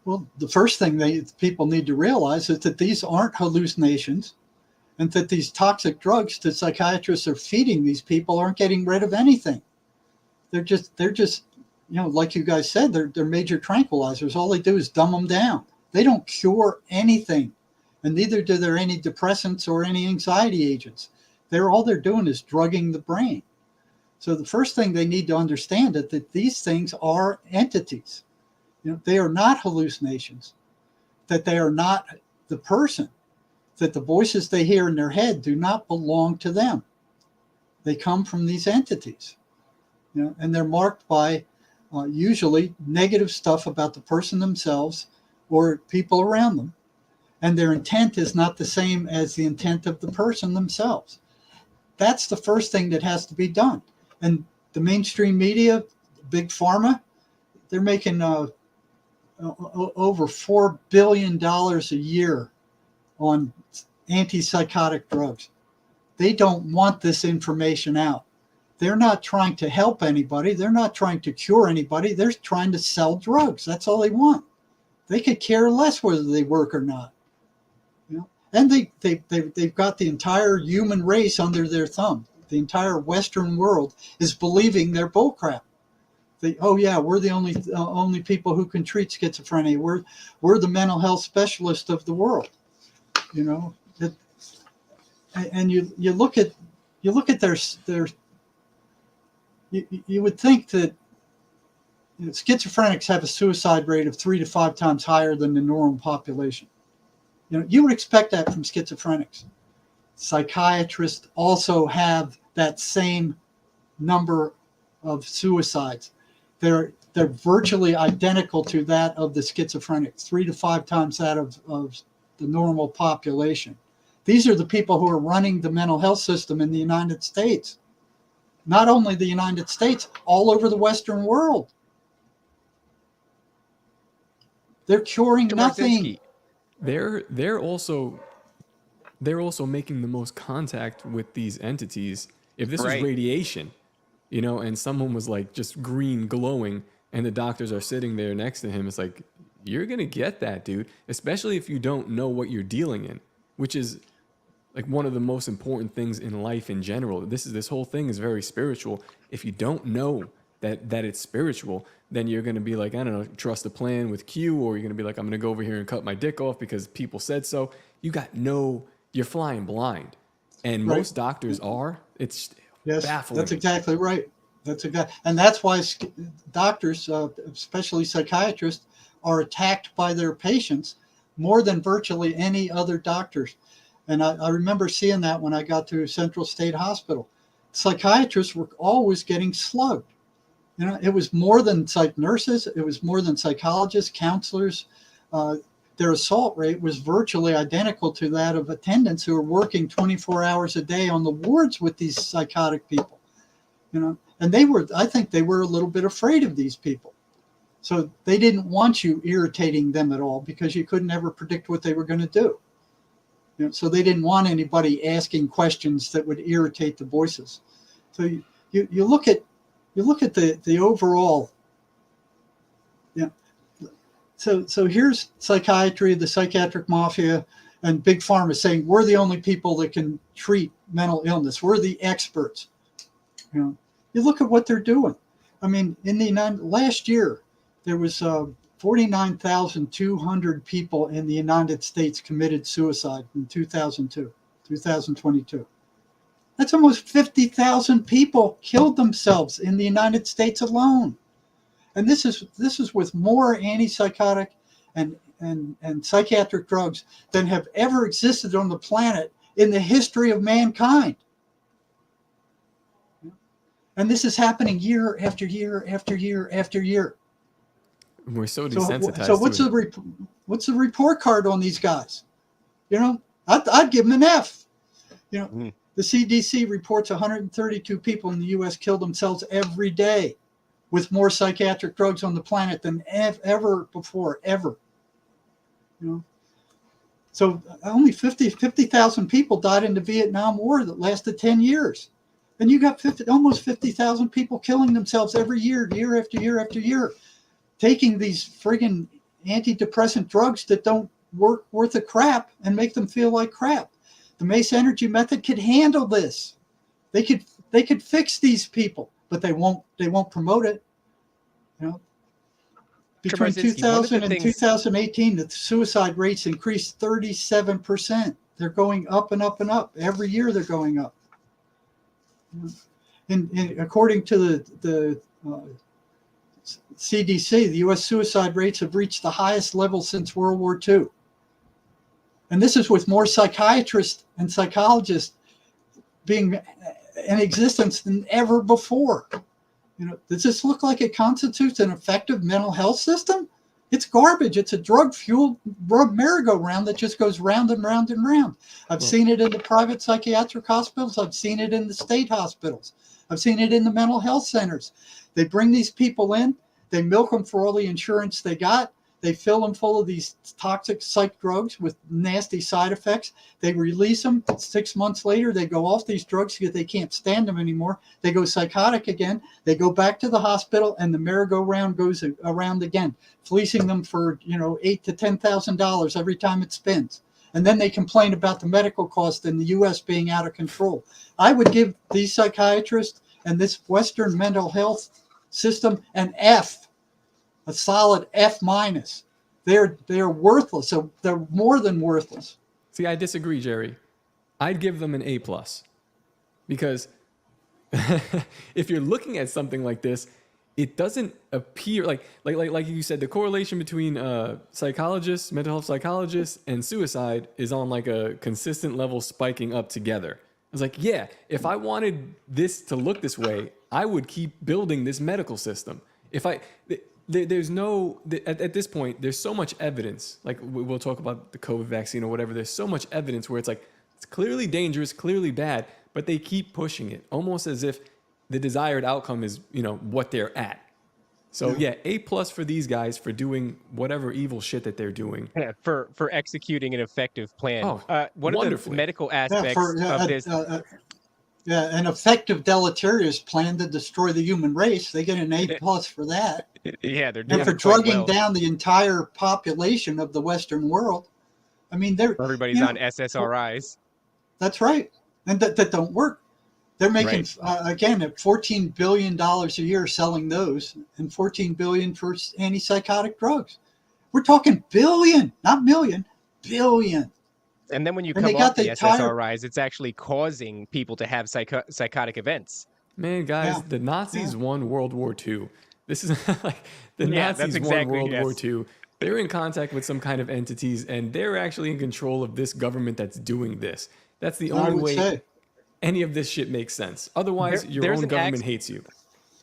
Well, the first thing people need to realize is that these aren't hallucinations, and that these toxic drugs that psychiatrists are feeding these people aren't getting rid of anything. They're just, like you guys said, they're major tranquilizers. All they do is dumb them down. They don't cure anything, and neither do there any depressants or any anxiety agents. All they're doing is drugging the brain. So the first thing they need to understand is that these things are entities. They are not hallucinations, that they are not the person. that the voices they hear in their head do not belong to them. They come from these entities, and they're marked by usually negative stuff about the person themselves or people around them. And their intent is not the same as the intent of the person themselves. That's the first thing that has to be done. And the mainstream media, big pharma, they're making over $4 billion a year on antipsychotic drugs. They don't want this information out. They're not trying to help anybody. They're not trying to cure anybody. They're trying to sell drugs. That's all they want. They could care less whether they work or not. And they've got the entire human race under their thumb. The entire Western world is believing they're bullcrap. We're the only people who can treat schizophrenia. We're the mental health specialist of the world. And you look at their you would think that schizophrenics have a suicide rate of 3 to 5 times higher than the normal population. You would expect that from schizophrenics. Psychiatrists also have that same number of suicides. They're virtually identical to that of the schizophrenics, 3 to 5 times that of the normal population. These are the people who are running the mental health system in the United States. Not only the United States, all over the Western world. They're curing nothing. They're also making the most contact with these entities. If this was radiation, and someone was like just green glowing and the doctors are sitting there next to him, it's like, you're going to get that, dude, especially if you don't know what you're dealing in, which is like one of the most important things in life in general. This whole thing is very spiritual. If you don't know that it's spiritual, then you're going to be like, I don't know, trust the plan with Q, or you're going to be like, I'm going to go over here and cut my dick off because people said so. You're flying blind. And most doctors are. It's baffling. That's exactly right. And that's why doctors, especially psychiatrists, are attacked by their patients more than virtually any other doctors. And I remember seeing that when I got to Central State Hospital. Psychiatrists were always getting slugged. It was more than psych nurses. It was more than psychologists, counselors. Their assault rate was virtually identical to that of attendants who were working 24 hours a day on the wards with these psychotic people. And I think they were a little bit afraid of these people. So they didn't want you irritating them at all because you couldn't ever predict what they were going to do. So they didn't want anybody asking questions that would irritate the voices. So you look at the overall. So here's psychiatry, the psychiatric mafia, and big pharma saying we're the only people that can treat mental illness. We're the experts. You look at what they're doing. I mean, last year there was 49,200 people in the United States committed suicide in 2022. That's almost 50,000 people killed themselves in the United States alone. And this is with more antipsychotic and psychiatric drugs than have ever existed on the planet in the history of mankind. And this is happening year after year after year after year. We're so desensitized. So what's the report card on these guys? I'd give them an F. The CDC reports 132 people in the U.S. kill themselves every day, with more psychiatric drugs on the planet than ever before, ever. So only 50,000 people died in the Vietnam War that lasted 10 years. And you got almost 50,000 people killing themselves every year, year after year after year, taking these friggin' antidepressant drugs that don't work worth a crap and make them feel like crap. The Mace Energy method could handle this. They could fix these people, but they won't promote it. Between 2000 and 2018, the suicide rates increased 37%. They're going up and up and up. Every year they're going up. And according to the CDC, the U.S. suicide rates have reached the highest level since World War II. And this is with more psychiatrists and psychologists being in existence than ever before. Does this look like it constitutes an effective mental health system? It's garbage. It's a drug-fueled merry-go-round that just goes round and round and round. I've seen it in the private psychiatric hospitals. I've seen it in the state hospitals. I've seen it in the mental health centers. They bring these people in. They milk them for all the insurance they got. They fill them full of these toxic psych drugs with nasty side effects. They release them. 6 months later, they go off these drugs because they can't stand them anymore. They go psychotic again. They go back to the hospital, and the merry-go-round goes around again, fleecing them for $8,000 to $10,000 every time it spins. And then they complain about the medical cost in the U.S. being out of control. I would give these psychiatrists and this Western mental health system an F. A solid F minus. They're worthless. So they're more than worthless. See, I disagree, Jerry. I'd give them an A plus, because if you're looking at something like this, it doesn't appear like you said, the correlation between psychologists, mental health psychologists, and suicide is on like a consistent level, spiking up together. I was like, yeah, if I wanted this to look this way, I would keep building this medical system. There's no, at this point, there's so much evidence, like we'll talk about the COVID vaccine or whatever, there's so much evidence where it's like, it's clearly dangerous, clearly bad, but they keep pushing it, almost as if the desired outcome is, what they're at. So yeah, A plus for these guys for doing whatever evil shit that they're doing. Yeah, for executing an effective plan. Oh, one of the medical aspects of this. An effective deleterious plan to destroy the human race. They get an A plus for that. Yeah, they're doing and for drugging down the entire population of the Western world. I mean, everybody's on SSRIs. That's right, and that don't work. They're making again at $14 billion a year selling those, and $14 billion for antipsychotic drugs. We're talking billion, not million, billion. And then when you come off the SSRIs, it's actually causing people to have psychotic events. Man, guys, the Nazis won World War II. This is like the Nazis won World War II. They're in contact with some kind of entities, and they're actually in control of this government that's doing this. That's the only way any of this shit makes sense. Otherwise, your own government hates you.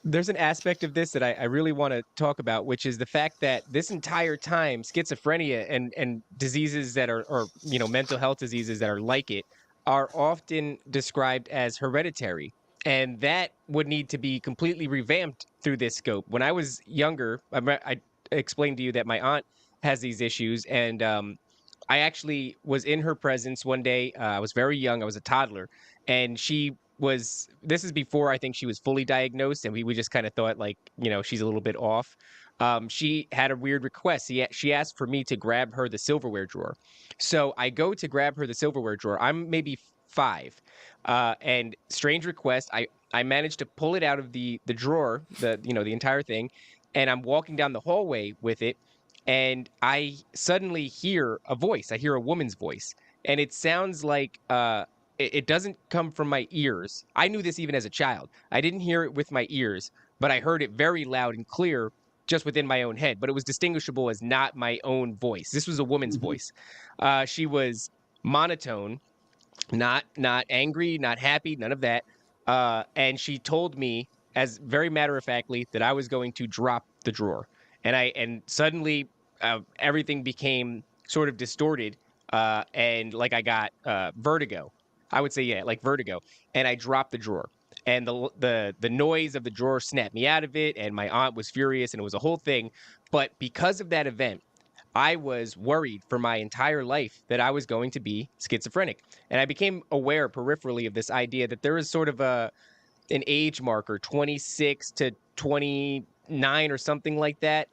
There's an aspect of this that I really want to talk about, which is the fact that this entire time, schizophrenia and diseases that are, or mental health diseases that are like it, are often described as hereditary. And that would need to be completely revamped through this scope. When I was younger, I explained to you that my aunt has these issues, and I actually was in her presence one day. I was very young. I was a toddler, and this is before I think she was fully diagnosed, and we just kind of thought like, she's a little bit off. She had a weird request. She asked for me to grab her the silverware drawer. So I go to grab her the silverware drawer. I'm maybe 5. And strange request, I managed to pull it out of the drawer, the entire thing, and I'm walking down the hallway with it, and I suddenly hear a voice. I hear a woman's voice, and it sounds like it doesn't come from my ears. I knew this even as a child. I didn't hear it with my ears, but I heard it very loud and clear just within my own head, but it was distinguishable as not my own voice. This was a woman's voice. She was monotone, not angry, not happy, none of that. And she told me, as very matter-of-factly, that I was going to drop the drawer. And suddenly everything became sort of distorted, and like I got vertigo. I would say, like vertigo. And I dropped the drawer. And the noise of the drawer snapped me out of it, and my aunt was furious, and it was a whole thing. But because of that event, I was worried for my entire life that I was going to be schizophrenic. And I became aware peripherally of this idea that there is sort of an age marker, 26 to 29 or something like that.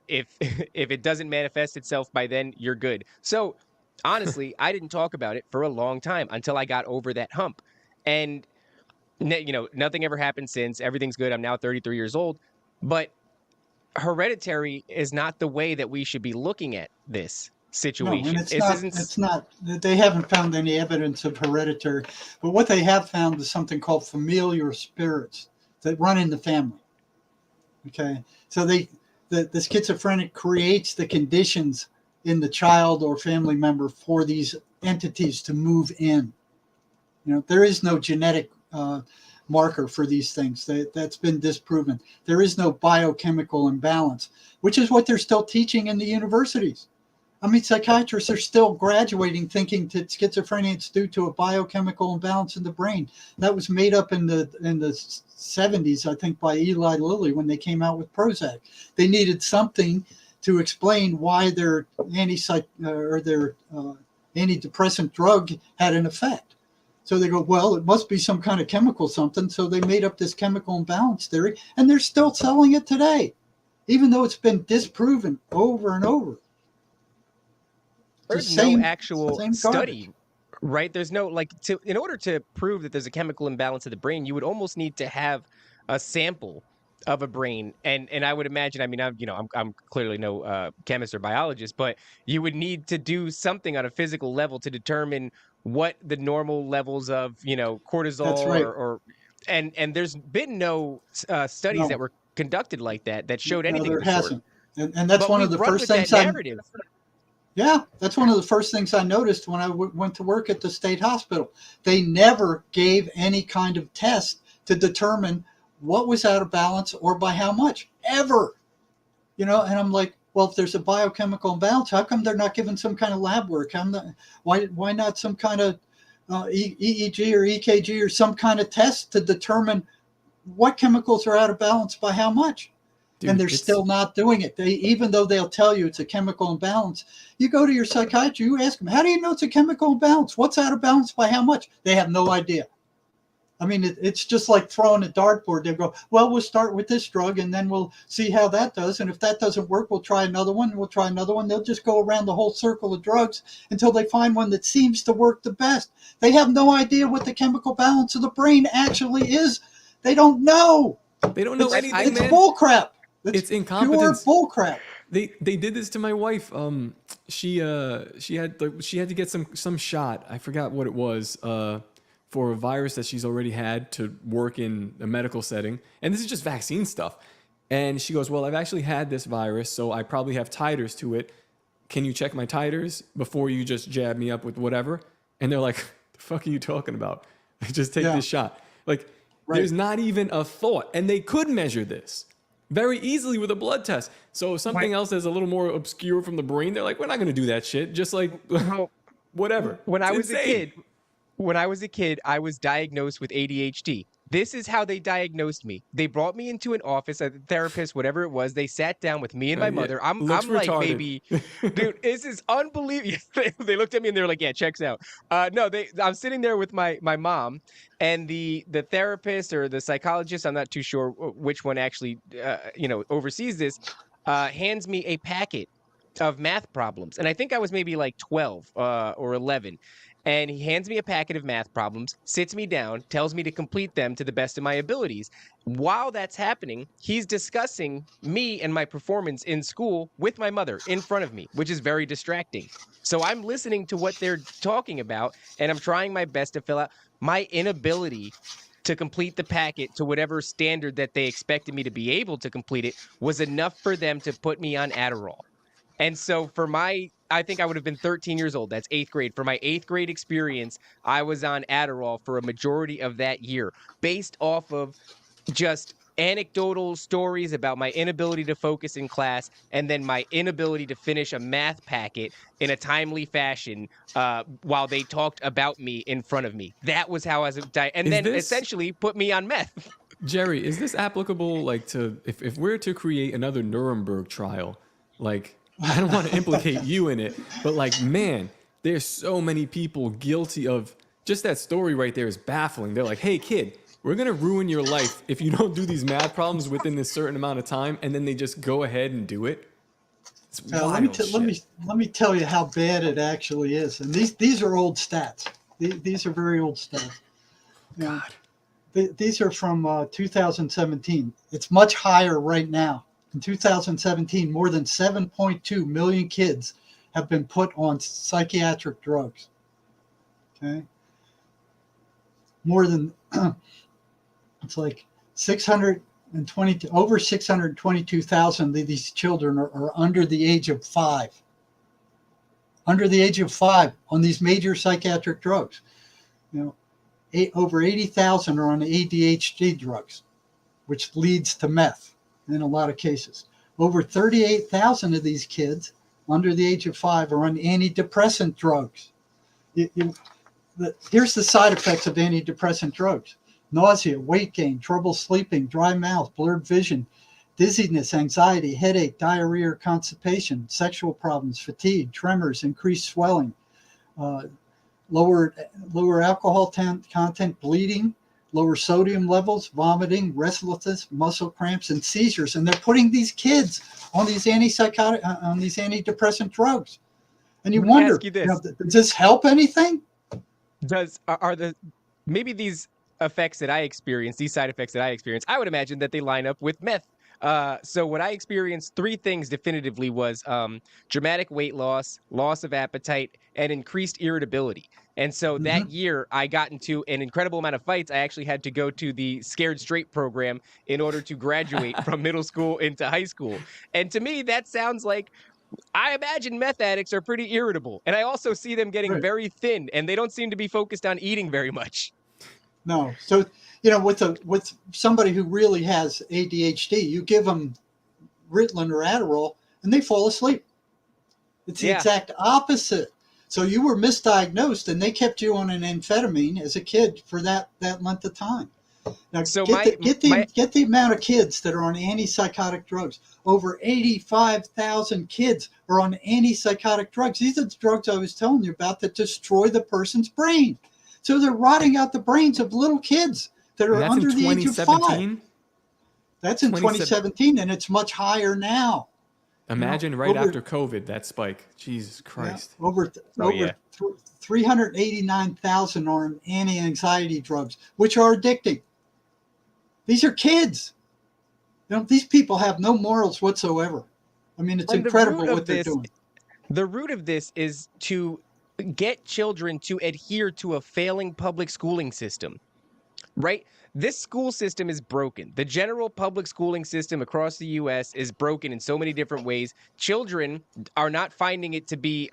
If it doesn't manifest itself by then, you're good. So honestly, I didn't talk about it for a long time until I got over that hump. And nothing ever happened since. Everything's good. I'm now 33 years old. But hereditary is not the way that we should be looking at this situation. No, and it's not. They haven't found any evidence of hereditary. But what they have found is something called familiar spirits that run in the family. Okay, so the schizophrenic creates the conditions in the child or family member for these entities to move in. There is no genetic marker for these things. That's been disproven. There is no biochemical imbalance, which is what they're still teaching in the universities. I mean, psychiatrists are still graduating thinking that schizophrenia is due to a biochemical imbalance in the brain. That was made up in the 70s, I think, by Eli Lilly when they came out with Prozac. They needed something to explain why their antidepressant drug had an effect. So they go, well, it must be some kind of chemical something. So they made up this chemical imbalance theory, and they're still selling it today, even though it's been disproven over and over. There's no actual study, right? There's no in order to prove that there's a chemical imbalance of the brain, you would almost need to have a sample of a brain, and I would imagine. I mean, I'm clearly no chemist or biologist, but you would need to do something on a physical level to determine what the normal levels of cortisol That's right. or and there's been no studies that were conducted like that showed anything. No, there of the hasn't, and that's one of the first things that's one of the first things I noticed when I went to work at the state hospital. They never gave any kind of test to determine what was out of balance or by how much, ever. And I'm like, well, if there's a biochemical imbalance, how come they're not giving some kind of lab work? Why not some kind of EEG or EKG or some kind of test to determine what chemicals are out of balance by how much? Dude, and they're still not doing it. Even though they'll tell you it's a chemical imbalance, you go to your psychiatrist, you ask them, how do you know it's a chemical imbalance? What's out of balance by how much? They have no idea. I mean, it's just like throwing a dartboard. They go, well, we'll start with this drug and then we'll see how that does. And if that doesn't work, we'll try another one. We'll try another one. They'll just go around the whole circle of drugs until they find one that seems to work the best. They have no idea what the chemical balance of the brain actually is. They don't know. They don't know anything, It's bullcrap. It's incompetence. Pure bullcrap. They did this to my wife. She had to get some shot. I forgot what it was. For a virus that she's already had to work in a medical setting. And this is just vaccine stuff. And she goes, well, I've actually had this virus, so I probably have titers to it. Can you check my titers before you just jab me up with whatever? And they're like, the fuck are you talking about? Just take this shot. There's not even a thought. And they could measure this very easily with a blood test. So if something else that's a little more obscure from the brain, they're like, we're not going to do that shit. Just whatever. When I was a kid, I was diagnosed with ADHD. This is how they diagnosed me. They brought me into an office, a therapist, whatever it was. They sat down with me and my mother. I'm like, maybe, dude, this is unbelievable. They looked at me and they were like, yeah, checks out. I'm sitting there with my mom, and the therapist or the psychologist, I'm not too sure which one actually, oversees this, hands me a packet of math problems. And I think I was maybe like 12 or 11. And he hands me a packet of math problems, sits me down, tells me to complete them to the best of my abilities. While that's happening, he's discussing me and my performance in school with my mother in front of me, which is very distracting. So I'm listening to what they're talking about, and I'm trying my best to fill out my inability to complete the packet to whatever standard that they expected me to be able to complete it was enough for them to put me on Adderall. And so I think I would have been 13 years old. That's 8th grade. For my 8th grade experience, I was on Adderall for a majority of that year based off of just anecdotal stories about my inability to focus in class and then my inability to finish a math packet in a timely fashion while they talked about me in front of me. That was how I was essentially put me on meth. Jerry, is this applicable to if we're to create another Nuremberg trial, I don't want to implicate you in it, but man, there's so many people guilty of just that story right there is baffling. They're like, hey kid, we're going to ruin your life if you don't do these math problems within this certain amount of time. And then they just go ahead and do it. It's wild shit. Let me tell you how bad it actually is. And these are old stats. These are very old stats. God. These are from 2017. It's much higher right now. In 2017, more than 7.2 million kids have been put on psychiatric drugs. Okay. More than, it's like 620, over 622,000 of these children are under the age of 5. under the age of 5 on these major psychiatric drugs. Over 80,000 are on ADHD drugs, which leads to meth in a lot of cases. Over 38,000 of these kids under the age of 5 are on antidepressant drugs. Here's the side effects of antidepressant drugs: nausea, weight gain, trouble sleeping, dry mouth, blurred vision, dizziness, anxiety, headache, diarrhea or constipation, sexual problems, fatigue, tremors, increased swelling, lower alcohol content, bleeding, lower sodium levels, vomiting, restlessness, muscle cramps, and seizures. And they're putting these kids on these antidepressant drugs. And you wonder, does this help anything? Maybe these effects that I experience, these side effects that I experience, I would imagine that they line up with meth. So what I experienced, 3 things definitively was dramatic weight loss, loss of appetite, and increased irritability. And so that year I got into an incredible amount of fights. I actually had to go to the Scared Straight program in order to graduate from middle school into high school. And to me, that sounds like, I imagine meth addicts are pretty irritable. And I also see them getting very thin, and they don't seem to be focused on eating very much. No. So, with somebody who really has ADHD, you give them Ritalin or Adderall and they fall asleep. It's the exact opposite. So you were misdiagnosed and they kept you on an amphetamine as a kid for that length of time. Now, so get the amount of kids that are on antipsychotic drugs. Over 85,000 kids are on antipsychotic drugs. These are the drugs I was telling you about that destroy the person's brain. So they're rotting out the brains of little kids that are under the age of 5. That's in 2017, and it's much higher now. Imagine after COVID, that spike. Jesus Christ. Yeah, over 389,000 are on anti-anxiety drugs, which are addicting. These are kids. These people have no morals whatsoever. I mean, it's incredible what they're doing. The root of this is to get children to adhere to a failing public schooling system, right? This school system is broken. The general public schooling system across the U.S. is broken in so many different ways. Children are not finding it to be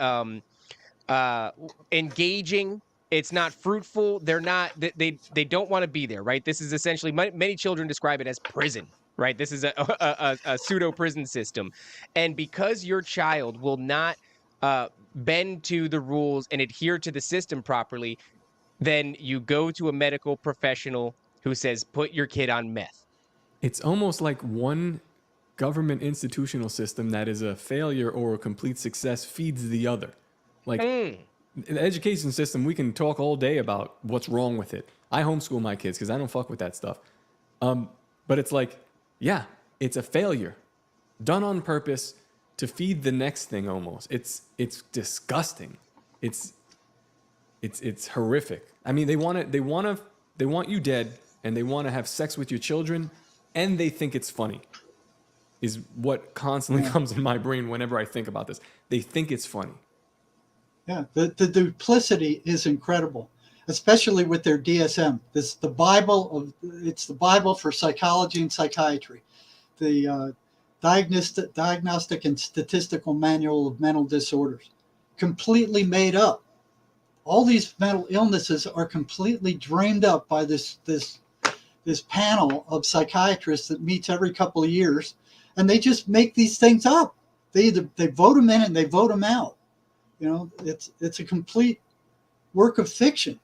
engaging. It's not fruitful. They're not. They don't want to be there, right? This is essentially, many children describe it as prison, right? This is a pseudo prison system, and because your child will not bend to the rules and adhere to the system properly, then you go to a medical professional who says, put your kid on meth. It's almost like one government institutional system that is a failure or a complete success feeds the other. Like the education system, we can talk all day about what's wrong with it. I homeschool my kids because I don't fuck with that stuff. But it's like, it's a failure done on purpose to feed the next thing almost. It's disgusting. It's horrific. I mean, they want you dead, and they want to have sex with your children, and they think it's funny. Is what constantly comes in my brain whenever I think about this. They think it's funny. Yeah, the duplicity is incredible, especially with their DSM. It's the Bible for psychology and psychiatry. The Diagnostic and Statistical Manual of Mental Disorders, completely made up. All these mental illnesses are completely dreamed up by this panel of psychiatrists that meets every couple of years, and they just make these things up. They vote them in and they vote them out. It's a complete work of fiction.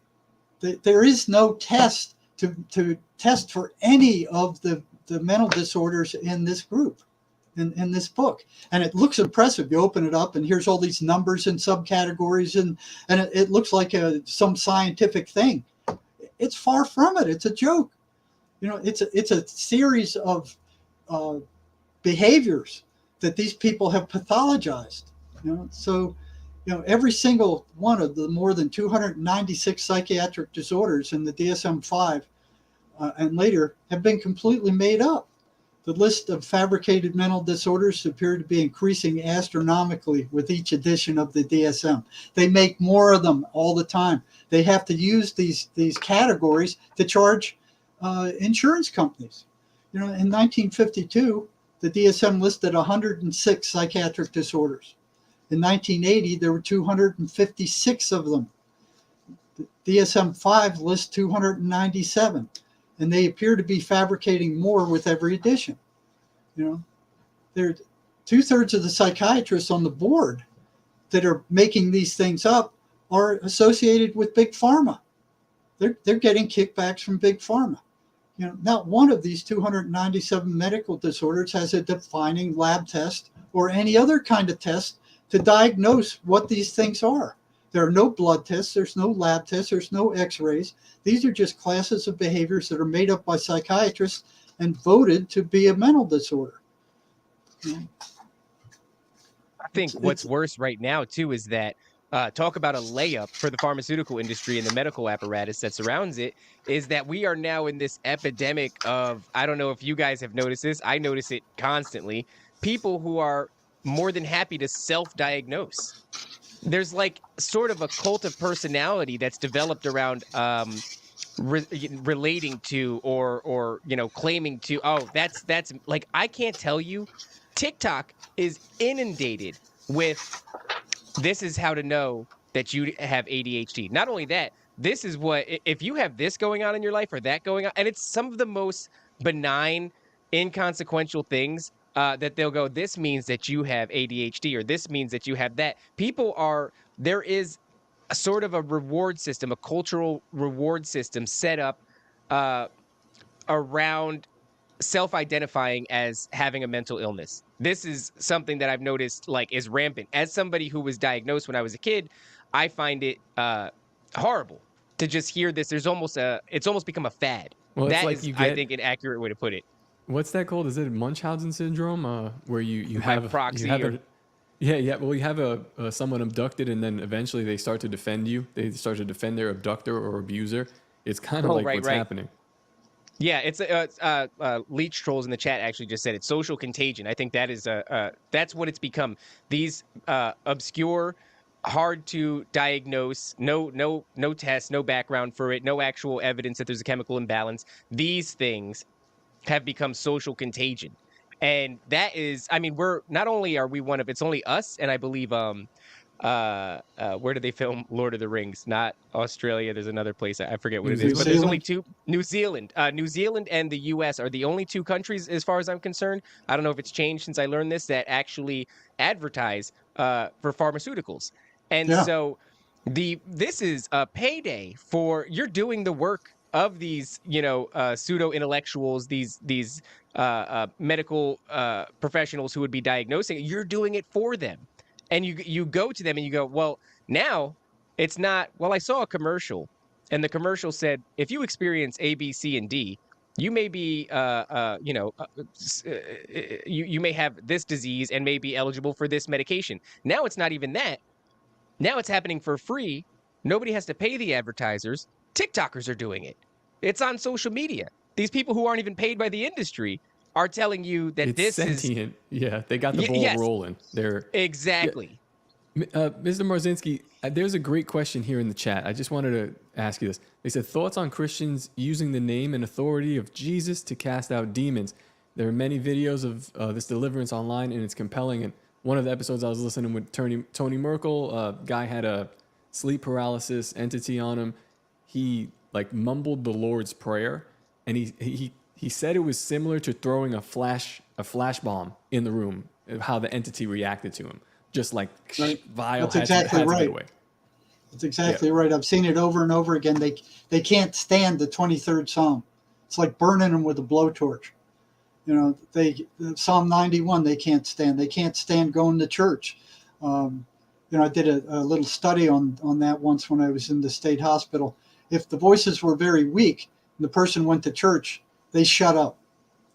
There is no test to test for any of the mental disorders in this group, in this book. And it looks impressive. You open it up and here's all these numbers and subcategories, and it looks like some scientific thing. It's far from it. It's a joke. It's a series of behaviors that these people have pathologized. So every single one of the more than 296 psychiatric disorders in the DSM-5 and later have been completely made up. The list of fabricated mental disorders appear to be increasing astronomically with each edition of the DSM. They make more of them all the time. They have to use these categories to charge insurance companies. In 1952, the DSM listed 106 psychiatric disorders. In 1980, there were 256 of them. The DSM-5 lists 297, and they appear to be fabricating more with every edition. You know, there 2/3 of the psychiatrists on the board that are making these things up are associated with big pharma. They're getting kickbacks from big pharma. You know, not one of these 297 medical disorders has a defining lab test or any other kind of test to diagnose what these things are. There are no blood tests, there's no lab tests, there's no x-rays. These are just classes of behaviors that are made up by psychiatrists and voted to be a mental disorder. You know? I think what's worse right now, too, is that talk about a layup for the pharmaceutical industry and the medical apparatus that surrounds it, is that we are now in this epidemic of, I don't know if you guys have noticed this, I notice it constantly, people who are more than happy to self-diagnose. There's like sort of a cult of personality that's developed around relating to or you know, claiming to, oh, that's like, I can't tell you, TikTok is inundated with, this is how to know that you have ADHD. Not only that, this is what, if you have this going on in your life or that going on, and it's some of the most benign, inconsequential things that they'll go, this means that you have ADHD or this means that you have that. There is a sort of a reward system, a cultural reward system set up around self-identifying as having a mental illness. This is something that I've noticed like is rampant. As somebody who was diagnosed when I was a kid, I find it horrible to just hear this. It's almost become a fad. Well, it's That like is, you I get- think, an accurate way to put it. What's that called? Is it Munchausen syndrome? Where you By have proxy you have or- yeah. Well, you have someone abducted, and then eventually they start to defend you. They start to defend their abductor or abuser. It's kind of like right, what's right. happening. Yeah, it's Leech Trolls in the chat actually just said it's social contagion. I think that is that's what it's become. These obscure, hard to diagnose, no tests, no background for it, no actual evidence that there's a chemical imbalance. These things have become social contagion, and that is, I mean, we're not only are we one of, it's only us, and I believe where do they film Lord of the Rings? Not Australia. There's another place. I forget what New it is. Zealand? But there's only two. New Zealand. New Zealand and the U.S. are the only two countries, as far as I'm concerned. I don't know if it's changed since I learned this, that actually advertise for pharmaceuticals. And Yeah. so this is a payday for, you're doing the work of these, you know, pseudo intellectuals, these medical professionals who would be diagnosing. You're doing it for them. And you go to them and you go, well, now it's not, well, I saw a commercial and the commercial said, if you experience A, B, C, and D, you may be, you may have this disease and may be eligible for this medication. Now it's not even that. Now it's happening for free. Nobody has to pay the advertisers. TikTokers are doing it. It's on social media. These people who aren't even paid by the industry are telling you that It's this sentient. Yeah, they got the ball yes. rolling. They're exactly. Mr. Marzinsky, there's a great question here in the chat. I just wanted to ask you this. They said, thoughts on Christians using the name and authority of Jesus to cast out demons. There are many videos of this deliverance online, and it's compelling. And one of the episodes I was listening with Tony Merkel, guy had a sleep paralysis entity on him. He like mumbled the Lord's Prayer, and he said it was similar to throwing a flash bomb in the room, how the entity reacted to him. Just like Right. vile. That's exactly right. Away. That's exactly right. I've seen it over and over again. They can't stand the 23rd Psalm. It's like burning them with a blowtorch. You know, Psalm 91 they can't stand. They can't stand going to church. You know, I did a little study on that once when I was in the state hospital. If the voices were very weak and the person went to church, they shut up.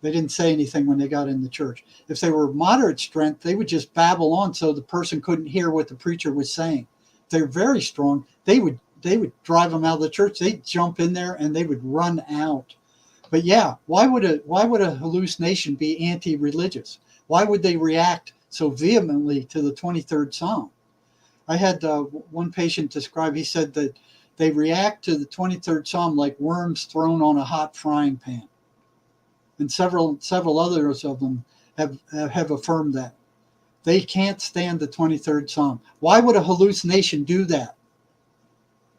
They didn't say anything when they got in the church. If they were moderate strength, they would just babble on so the person couldn't hear what the preacher was saying. If they're very strong, they would drive them out of the church. They'd jump in there and they would run out. But yeah, why would a hallucination be anti-religious? Why would they react so vehemently to the 23rd Psalm? I had one patient describe, he said that they react to the 23rd Psalm like worms thrown on a hot frying pan. And several others of them have affirmed that. They can't stand the 23rd Psalm. Why would a hallucination do that?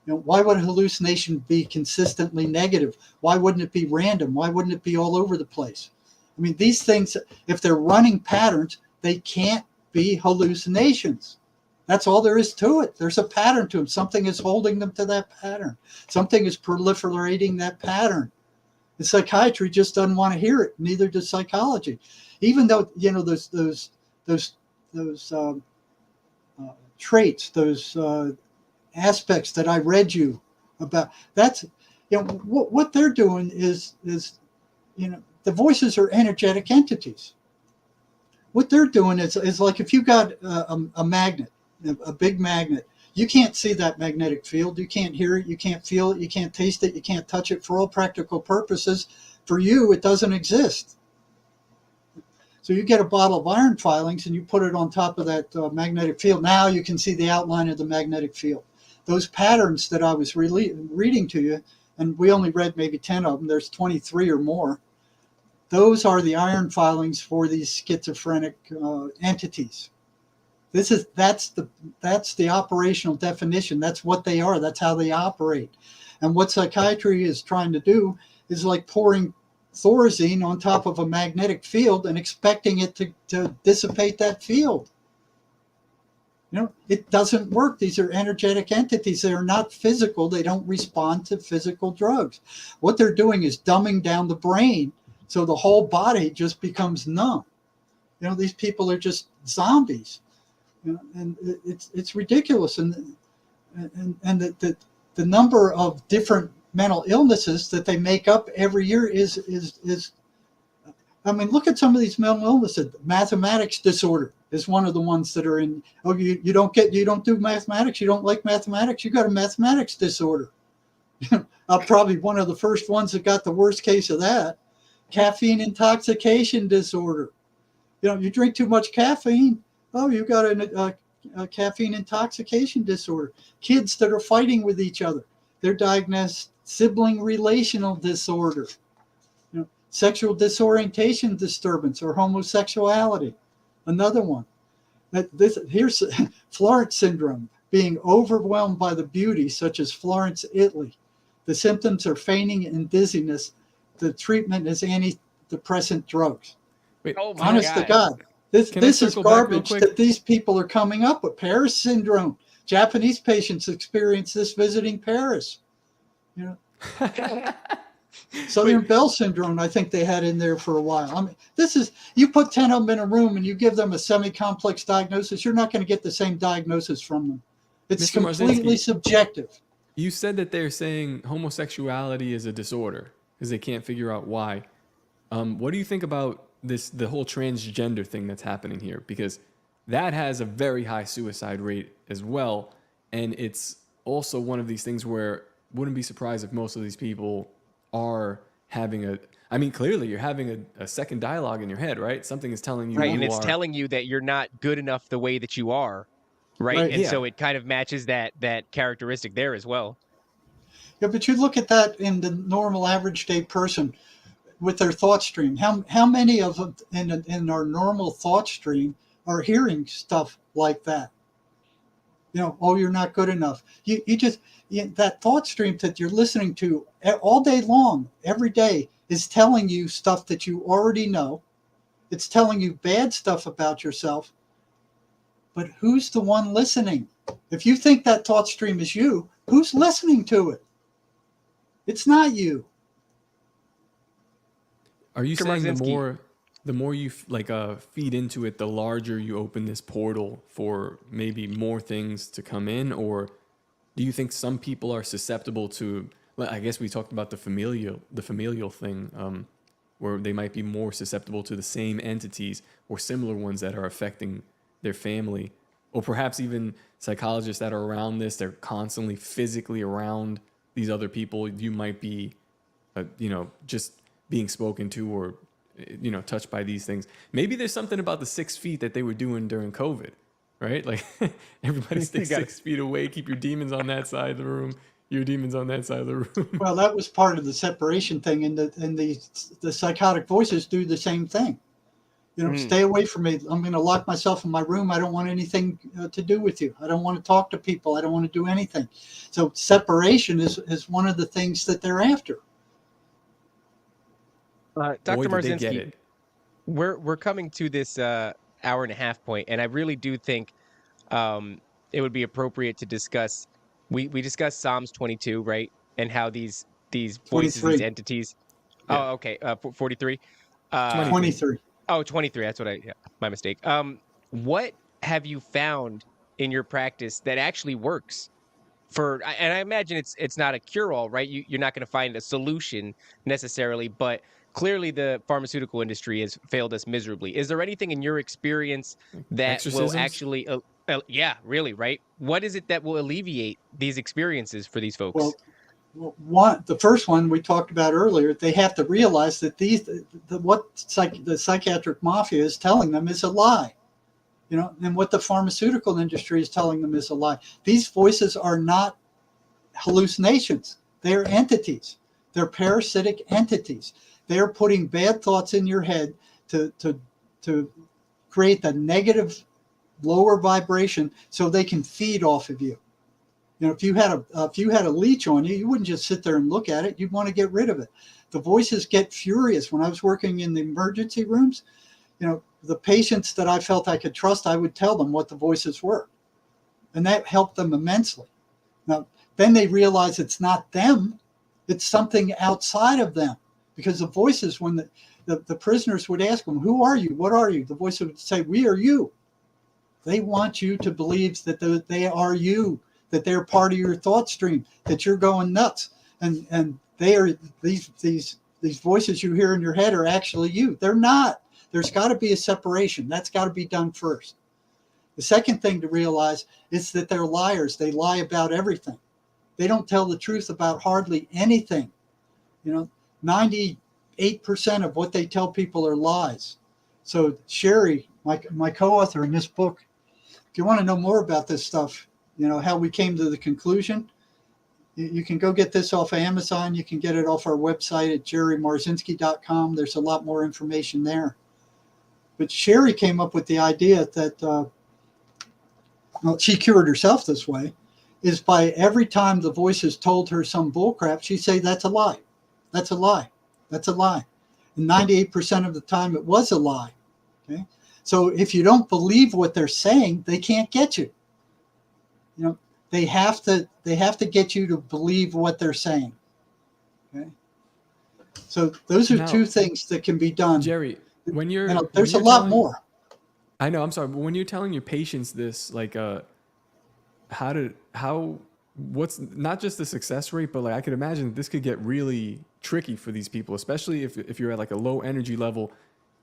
Why would a hallucination be consistently negative? Why wouldn't it be random? Why wouldn't it be all over the place? I mean, these things, if they're running patterns, they can't be hallucinations. That's all there is to it. There's a pattern to them. Something is holding them to that pattern. Something is proliferating that pattern. The psychiatry just doesn't want to hear it. Neither does psychology. Even though, those traits, those aspects that I read you about, that's, what they're doing is the voices are energetic entities. What they're doing is like if you got a magnet, a big magnet, you can't see that magnetic field. You can't hear it. You can't feel it. You can't taste it. You can't touch it. For all practical purposes, for you, it doesn't exist. So you get a bottle of iron filings and you put it on top of that magnetic field. Now you can see the outline of the magnetic field. Those patterns that I was reading to you, and we only read maybe 10 of them, there's 23 or more. Those are the iron filings for these schizophrenic entities. That's the operational definition. That's what they are. That's how they operate. And what psychiatry is trying to do is like pouring Thorazine on top of a magnetic field and expecting it to dissipate that field. It doesn't work. These are energetic entities. They are not physical. They don't respond to physical drugs. What they're doing is dumbing down the brain so the whole body just becomes numb. These people are just zombies. And it's ridiculous. And the number of different mental illnesses that they make up every year is I mean, look at some of these mental illnesses. Mathematics disorder is one of the ones that are in. Oh, you don't do mathematics. You don't like mathematics. You got a mathematics disorder. Probably one of the first ones that got the worst case of that. Caffeine intoxication disorder. You drink too much caffeine. Oh, you got a caffeine intoxication disorder. Kids that are fighting with each other, they're diagnosed sibling relational disorder. Sexual disorientation disturbance or homosexuality, another one. Here's Florence syndrome, being overwhelmed by the beauty, such as Florence, Italy. The symptoms are fainting and dizziness. The treatment is antidepressant drugs. Wait, Oh my Honest God. to God, this is garbage that these people are coming up with. Paris syndrome. Japanese patients experience this visiting Paris. Southern Bell syndrome, I think they had in there for a while. I mean, you put 10 of them in a room and you give them a semi-complex diagnosis, you're not going to get the same diagnosis from them. It's Mr. completely Marzinsky, subjective. You said that they're saying homosexuality is a disorder because they can't figure out why. What do you think about the whole transgender thing that's happening here? Because that has a very high suicide rate as well. And it's also one of these things where wouldn't be surprised if most of these people are having clearly you're having a second dialogue in your head, right? Something is telling you, Right, and it's telling you that you're not good enough the way that you are, right? And so it kind of matches that characteristic there as well. Yeah, but you look at that in the normal average day person with their thought stream. How many of them in our normal thought stream are hearing stuff like that? Oh, you're not good enough. That thought stream that you're listening to all day long, every day, is telling you stuff that you already know. It's telling you bad stuff about yourself. But who's the one listening? If you think that thought stream is you, who's listening to it? It's not you. Are you saying Marzinsky. the more you feed into it, the larger you open this portal for maybe more things to come in? Or do you think some people are susceptible to, I guess we talked about the familial thing, where they might be more susceptible to the same entities or similar ones that are affecting their family, or perhaps even psychologists that are around this, they're constantly physically around these other people. You might be, just being spoken to or, touched by these things. Maybe there's something about the 6 feet that they were doing during COVID, right? Like everybody stay 6 feet away, keep your demons on that side of the room, your demons on that side of the room. Well, that was part of the separation thing, and the psychotic voices do the same thing. Stay away from me. I'm going to lock myself in my room. I don't want anything to do with you. I don't want to talk to people. I don't want to do anything. So separation is one of the things that they're after. Dr. Boy, did they get Marzinsky, it. we're coming to this hour and a half point, and I really do think it would be appropriate to discuss. We discussed Psalms 22, right, and how these voices, 23. these entities. Yeah. Oh, okay, 43. 23. Oh, 23. That's what my mistake. What have you found in your practice that actually works and I imagine it's not a cure all, right? You're not going to find a solution necessarily, but clearly the pharmaceutical industry has failed us miserably. Is there anything in your experience that will Exorcisms? actually, yeah, really, right? What is it that will alleviate these experiences for these folks? Well, the first one we talked about earlier, they have to realize that what the psychiatric mafia is telling them is a lie, and what the pharmaceutical industry is telling them is a lie. These voices are not hallucinations. They're entities. They're parasitic entities. They're putting bad thoughts in your head to create the negative, lower vibration so they can feed off of you. If you had a leech on you, you wouldn't just sit there and look at it. You'd want to get rid of it. The voices get furious. When I was working in the emergency rooms, the patients that I felt I could trust, I would tell them what the voices were, and that helped them immensely. Now, then they realize it's not them; it's something outside of them, because the voices, when the prisoners would ask them, "Who are you? What are you?" The voices would say, "We are you." They want you to believe that they are you, that they're part of your thought stream, that you're going nuts, and they are these voices you hear in your head are actually you. They're not. There's got to be a separation. That's got to be done first. The second thing to realize is that they're liars. They lie about everything. They don't tell the truth about hardly anything. 98% of what they tell people are lies. So Sherry, my co-author in this book, if you want to know more about this stuff, how we came to the conclusion, you can go get this off of Amazon. You can get it off our website at jerrymarzinsky.com. There's a lot more information there. But Sherry came up with the idea that she cured herself this way, is by every time the voices told her some bullcrap, she'd say, "That's a lie. That's a lie. That's a lie." And 98% of the time it was a lie. Okay. So if you don't believe what they're saying, they can't get you. They have to get you to believe what they're saying. Okay. So those are two things that can be done. Jerry, there's a lot more. I know, I'm sorry, but when you're telling your patients this, like what's not just the success rate, but like I could imagine this could get really tricky for these people, especially if you're at like a low energy level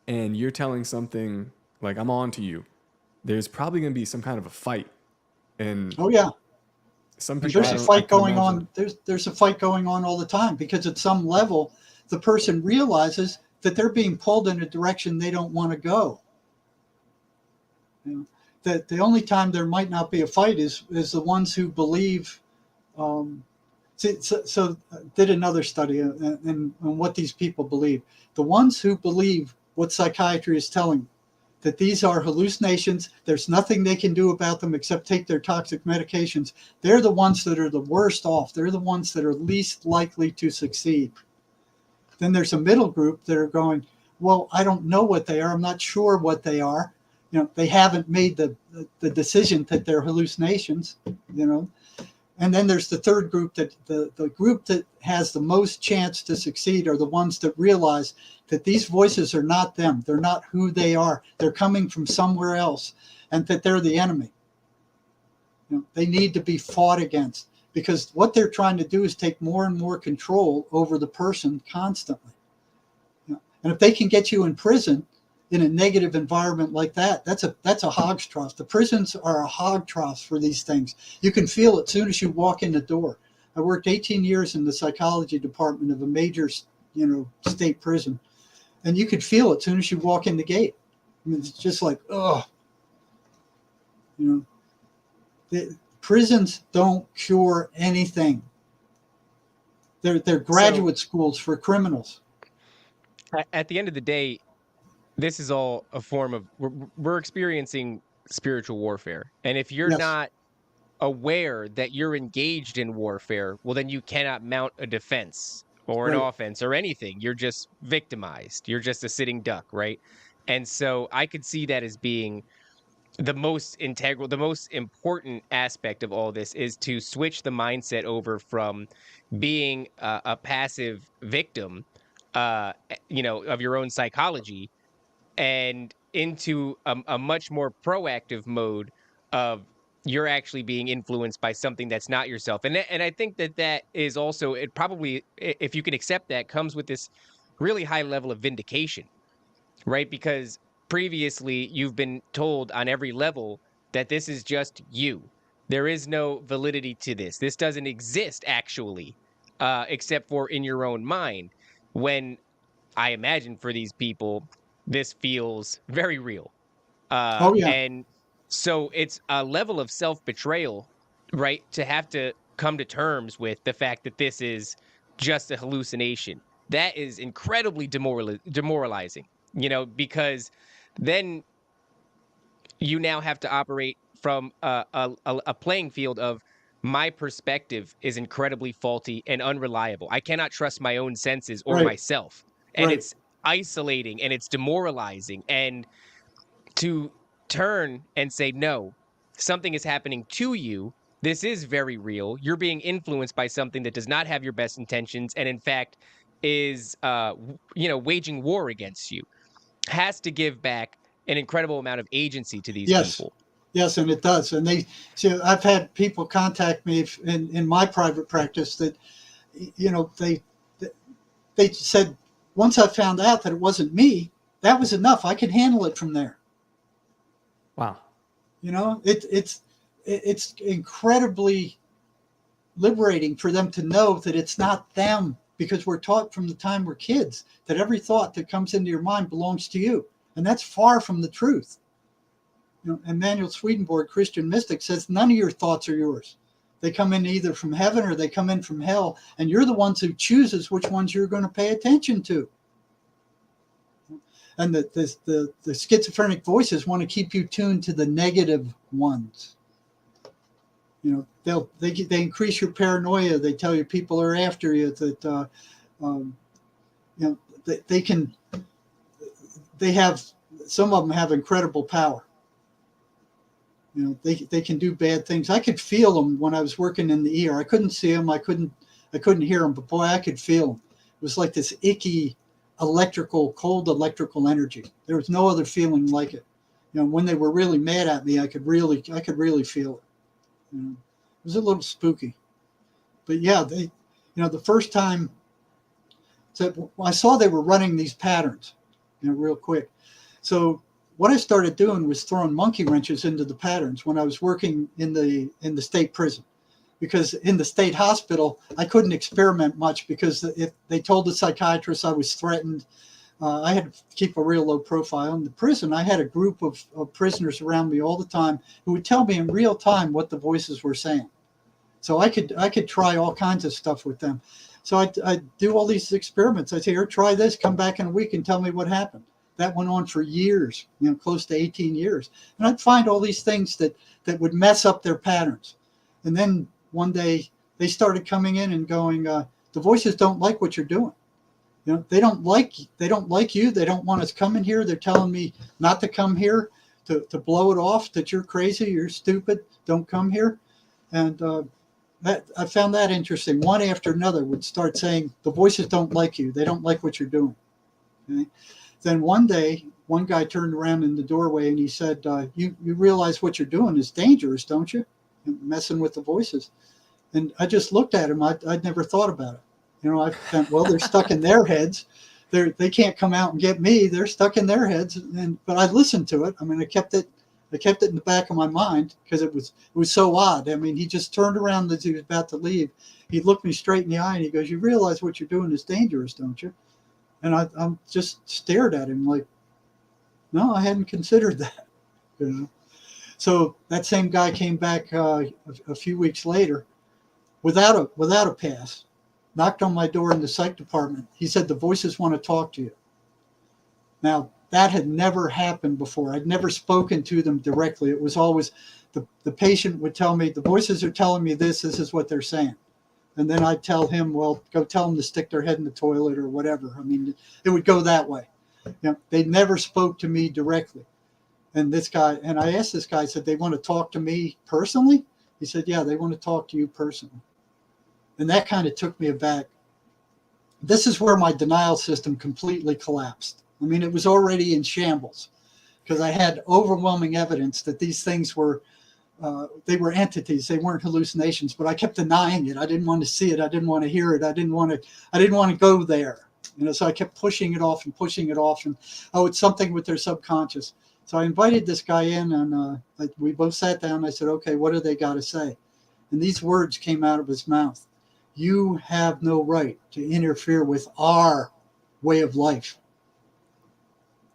and you're telling something like, "I'm on to you." There's probably going to be some kind of a fight. And oh yeah, there's a fight going on. There's a fight going on all the time, because at some level the person realizes that they're being pulled in a direction they don't want to go. That the only time there might not be a fight is the ones who believe. So did another study on what these people believe. The ones who believe what psychiatry is telling them, that these are hallucinations, there's nothing they can do about them except take their toxic medications, they're the ones that are the worst off. They're the ones that are least likely to succeed. Then there's a middle group that are going, "Well, I don't know what they are. I'm not sure what they are." They haven't made the decision that they're hallucinations, And then there's the third group, that the group that has the most chance to succeed are the ones that realize that these voices are not them. They're not who they are. They're coming from somewhere else, and that they're the enemy. They need to be fought against, because what they're trying to do is take more and more control over the person constantly. And if they can get you in prison in a negative environment like that, that's a hog's trough. The prisons are a hog trough for these things. You can feel it as soon as you walk in the door. I worked 18 years in the psychology department of a major, state prison, and you could feel it as soon as you walk in the gate. I mean, it's just like, ugh. The prisons don't cure anything. They're graduate schools for criminals. At the end of the day, this is all a form of we're experiencing spiritual warfare, and if you're Yes. not aware that you're engaged in warfare, well, then you cannot mount a defense or an Right. offense or anything. You're just victimized. You're just a sitting duck, right? And so I could see that as being the most integral, the most important aspect of all this is to switch the mindset over from being a passive victim, of your own psychology and into a much more proactive mode of you're actually being influenced by something that's not yourself. And I think that is also, it probably, if you can accept that, comes with this really high level of vindication, right? Because previously you've been told on every level that this is just you. There is no validity to this. This doesn't exist actually, except for in your own mind. When I imagine for these people, this feels very real. Oh yeah. And so it's a level of self betrayal, right? To have to come to terms with the fact that this is just a hallucination. That is incredibly demoralizing, because then you now have to operate from a playing field of my perspective is incredibly faulty and unreliable. I cannot trust my own senses or Right. myself. And Right. it's isolating and it's demoralizing. And to turn and say, no, something is happening to you. This is very real. You're being influenced by something that does not have your best intentions and, in fact, is, waging war against you. Has to give back an incredible amount of agency to these Yes. people. Yes, and it does. And I've had people contact me in my private practice that, they said, once I found out that it wasn't me, that was enough. I could handle it from there. Wow. It's incredibly liberating for them to know that it's not them, because we're taught from the time we're kids that every thought that comes into your mind belongs to you. And that's far from the truth. Emanuel Swedenborg, Christian mystic, says none of your thoughts are yours. They come in either from heaven or they come in from hell, and you're the ones who chooses which ones you're going to pay attention to. And the schizophrenic voices want to keep you tuned to the negative ones. They increase your paranoia. They tell you people are after you. That they have, some of them have incredible power. They can do bad things. I could feel them when I was working in the ER. I couldn't see them. I couldn't hear them, but boy, I could feel them. It was like this icky cold electrical energy. There was no other feeling like it. When they were really mad at me, I could really feel it. It was a little spooky, but yeah, the first time I saw they were running these patterns, real quick. So what I started doing was throwing monkey wrenches into the patterns when I was working in the state prison, because in the state hospital, I couldn't experiment much because if they told the psychiatrist I was threatened, I had to keep a real low profile. In the prison, I had a group of prisoners around me all the time who would tell me in real time what the voices were saying. So I could try all kinds of stuff with them. So I do all these experiments. I say, here, try this, come back in a week and tell me what happened. That went on for years, close to 18 years. And I'd find all these things that would mess up their patterns. And then one day they started coming in and going, the voices don't like what you're doing. They don't like you. They don't want us coming here. They're telling me not to come here, to blow it off, that you're crazy, you're stupid, don't come here. And that I found that interesting. One after another would start saying, the voices don't like you. They don't like what you're doing. Okay? Then one day, one guy turned around in the doorway and he said, you realize what you're doing is dangerous, don't you? Messing with the voices. And I just looked at him. I'd never thought about it. I thought, well, they're stuck in their heads. They can't come out and get me. They're stuck in their heads. But I listened to it. I mean, I kept it in the back of my mind because it was so odd. I mean, he just turned around as he was about to leave. He looked me straight in the eye and he goes, you realize what you're doing is dangerous, don't you? And I'm just stared at him like, no, I hadn't considered that. So that same guy came back a few weeks later without a pass, knocked on my door in the psych department. He said, the voices want to talk to you. Now, that had never happened before. I'd never spoken to them directly. It was always the patient would tell me, the voices are telling me this is what they're saying. And then I'd tell him, well, go tell them to stick their head in the toilet or whatever. I mean, it would go that way. They never spoke to me directly. And I asked this guy, I said, they want to talk to me personally? He said, yeah, they want to talk to you personally. And that kind of took me aback. This is where my denial system completely collapsed. I mean, it was already in shambles because I had overwhelming evidence that these things were, they were entities. They weren't hallucinations, but I kept denying it. I didn't want to see it. I didn't want to hear it. I didn't want to go there. So I kept pushing it off. And, oh, it's something with their subconscious. So I invited this guy in, and we both sat down. I said, okay, what do they got to say? And these words came out of his mouth. You have no right to interfere with our way of life.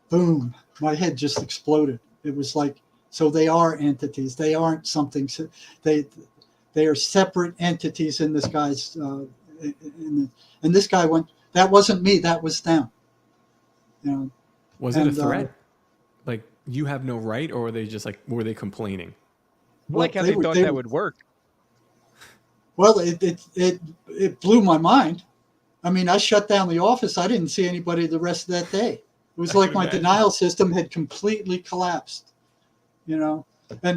Boom. My head just exploded. It was like, so they are entities. They aren't something. They are separate entities in this guy's. And this guy went, that wasn't me. That was them. Was it a threat? Like, you have no right, or were they just were they complaining? Like how they thought that would work. Well, it blew my mind. I mean, I shut down the office. I didn't see anybody the rest of that day. It was like my denial system had completely collapsed, and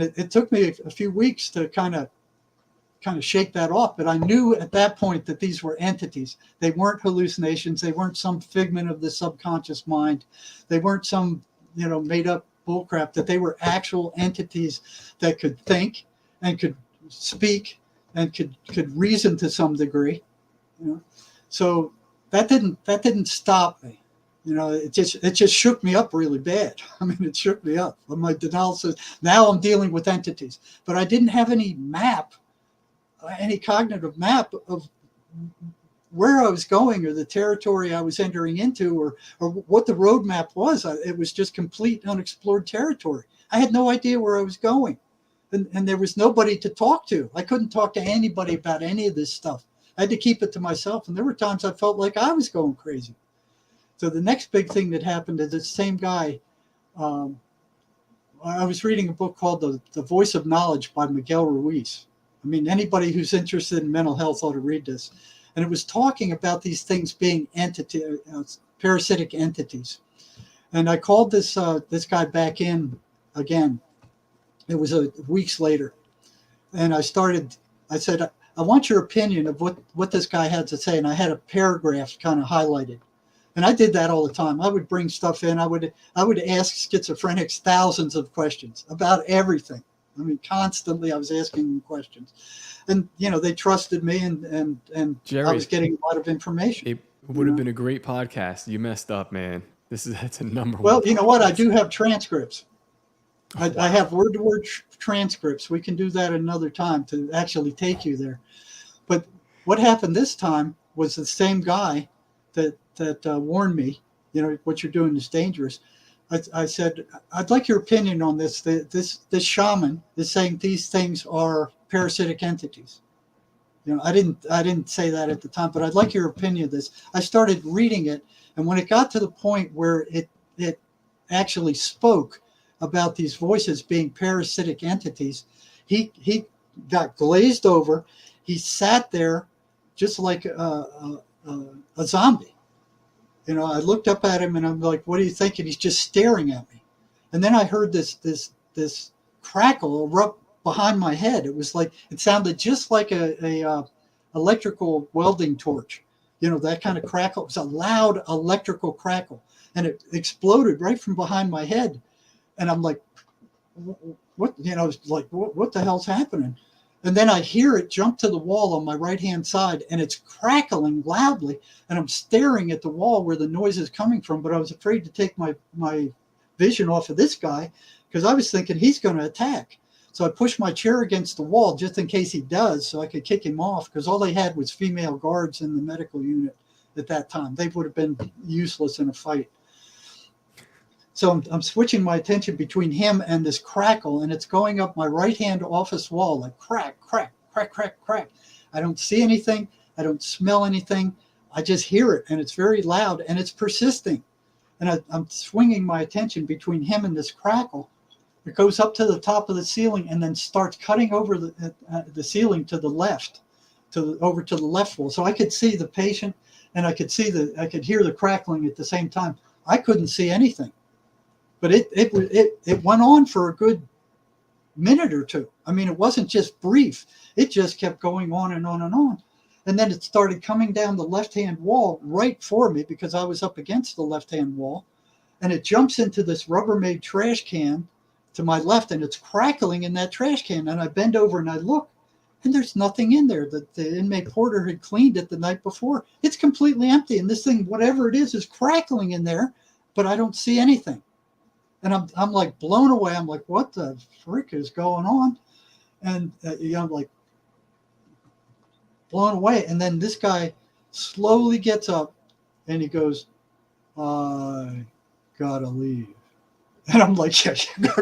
it took me a few weeks to kind of shake that off. But I knew at that point that these were entities. They weren't hallucinations. They weren't some figment of the subconscious mind. They weren't some, made up bullcrap, that they were actual entities that could think and could speak and could reason to some degree. So that didn't stop me. It just shook me up really bad. I mean, it shook me up. My denial says, now I'm dealing with entities, but I didn't have any cognitive map of where I was going or the territory I was entering into or what the roadmap was. It was just complete unexplored territory. I had no idea where I was going. And there was nobody to talk to. I couldn't talk to anybody about any of this stuff. I had to keep it to myself. And there were times I felt like I was going crazy. So the next big thing that happened is the same guy. I was reading a book called The Voice of Knowledge by Miguel Ruiz. I mean, anybody who's interested in mental health ought to read this. And it was talking about these things being parasitic entities. And I called this guy back in again. It was weeks later. And I said, I want your opinion of what this guy had to say. And I had a paragraph kind of highlighted. And I did that all the time. I would bring stuff in. I would ask schizophrenics thousands of questions about everything. I mean, constantly I was asking them questions. And, they trusted me and Jerry, I was getting a lot of information. It would have been a great podcast. You messed up, man. That's a number one. Well, you know what? I do have transcripts. I have word-to-word transcripts. We can do that another time to actually take you there. But what happened this time was the same guy that warned me, what you're doing is dangerous. I said, I'd like your opinion on this. This shaman is saying these things are parasitic entities. I didn't say that at the time, but I'd like your opinion of this. I started reading it, and when it got to the point where it actually spoke about these voices being parasitic entities, he got glazed over. He sat there just like a zombie. I looked up at him and I'm like, what do you think? And he's just staring at me. And then I heard this crackle erupt behind my head. It was like, it sounded just like a electrical welding torch. That kind of crackle. It was a loud electrical crackle. And it exploded right from behind my head. And I'm like, what, what the hell's happening? And then I hear it jump to the wall on my right-hand side, and it's crackling loudly. And I'm staring at the wall where the noise is coming from, but I was afraid to take my vision off of this guy because I was thinking he's going to attack. So I pushed my chair against the wall just in case he does, so I could kick him off, because all they had was female guards in the medical unit at that time. They would have been useless in a fight. So I'm switching my attention between him and this crackle, and it's going up my right-hand office wall, like crack, crack, crack, crack, crack. I don't see anything. I don't smell anything. I just hear it, and it's very loud, and it's persisting. And I'm swinging my attention between him and this crackle. It goes up to the top of the ceiling and then starts cutting over the ceiling to the left, over to the left wall. So I could see the patient, and I could hear the crackling at the same time. I couldn't see anything, but it went on for a good minute or two. I mean, it wasn't just brief. It just kept going on and on and on. And then it started coming down the left-hand wall right for me because I was up against the left-hand wall. And it jumps into this Rubbermaid trash can to my left, and it's crackling in that trash can. And I bend over and I look, and there's nothing in there. The inmate porter had cleaned it the night before. It's completely empty. And this thing, whatever it is crackling in there, but I don't see anything. And I'm like blown away. I'm like, what the frick is going on? And I'm like blown away. And then this guy slowly gets up and he goes, I gotta leave. And I'm like, yeah,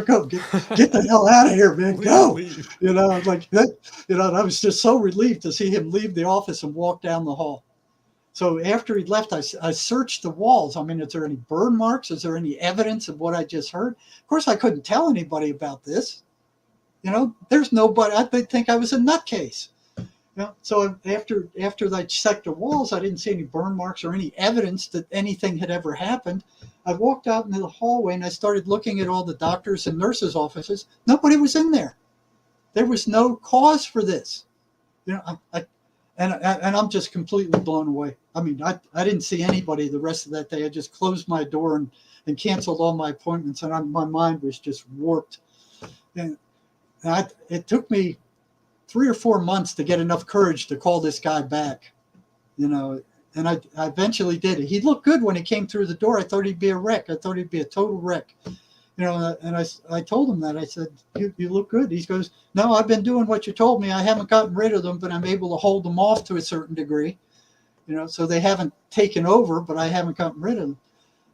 go get the hell out of here, man. Go. Like that, and I was just so relieved to see him leave the office and walk down the hall. So after he left, I searched the walls. I mean, is there any burn marks? Is there any evidence of what I just heard? Of course, I couldn't tell anybody about this. There's nobody. I think I was a nutcase. So after I checked the walls, I didn't see any burn marks or any evidence that anything had ever happened. I walked out into the hallway and I started looking at all the doctors' and nurses' offices. Nobody was in there. There was no cause for this. And I'm just completely blown away. I mean, I didn't see anybody the rest of that day. I just closed my door and canceled all my appointments, and my mind was just warped. And it took me 3 or 4 months to get enough courage to call this guy back, and I eventually did it. He looked good when he came through the door. I thought he'd be a wreck. I thought he'd be a total wreck. And I told him that. I said, you look good. He goes, no, I've been doing what you told me. I haven't gotten rid of them, but I'm able to hold them off to a certain degree. So they haven't taken over, but I haven't gotten rid of them.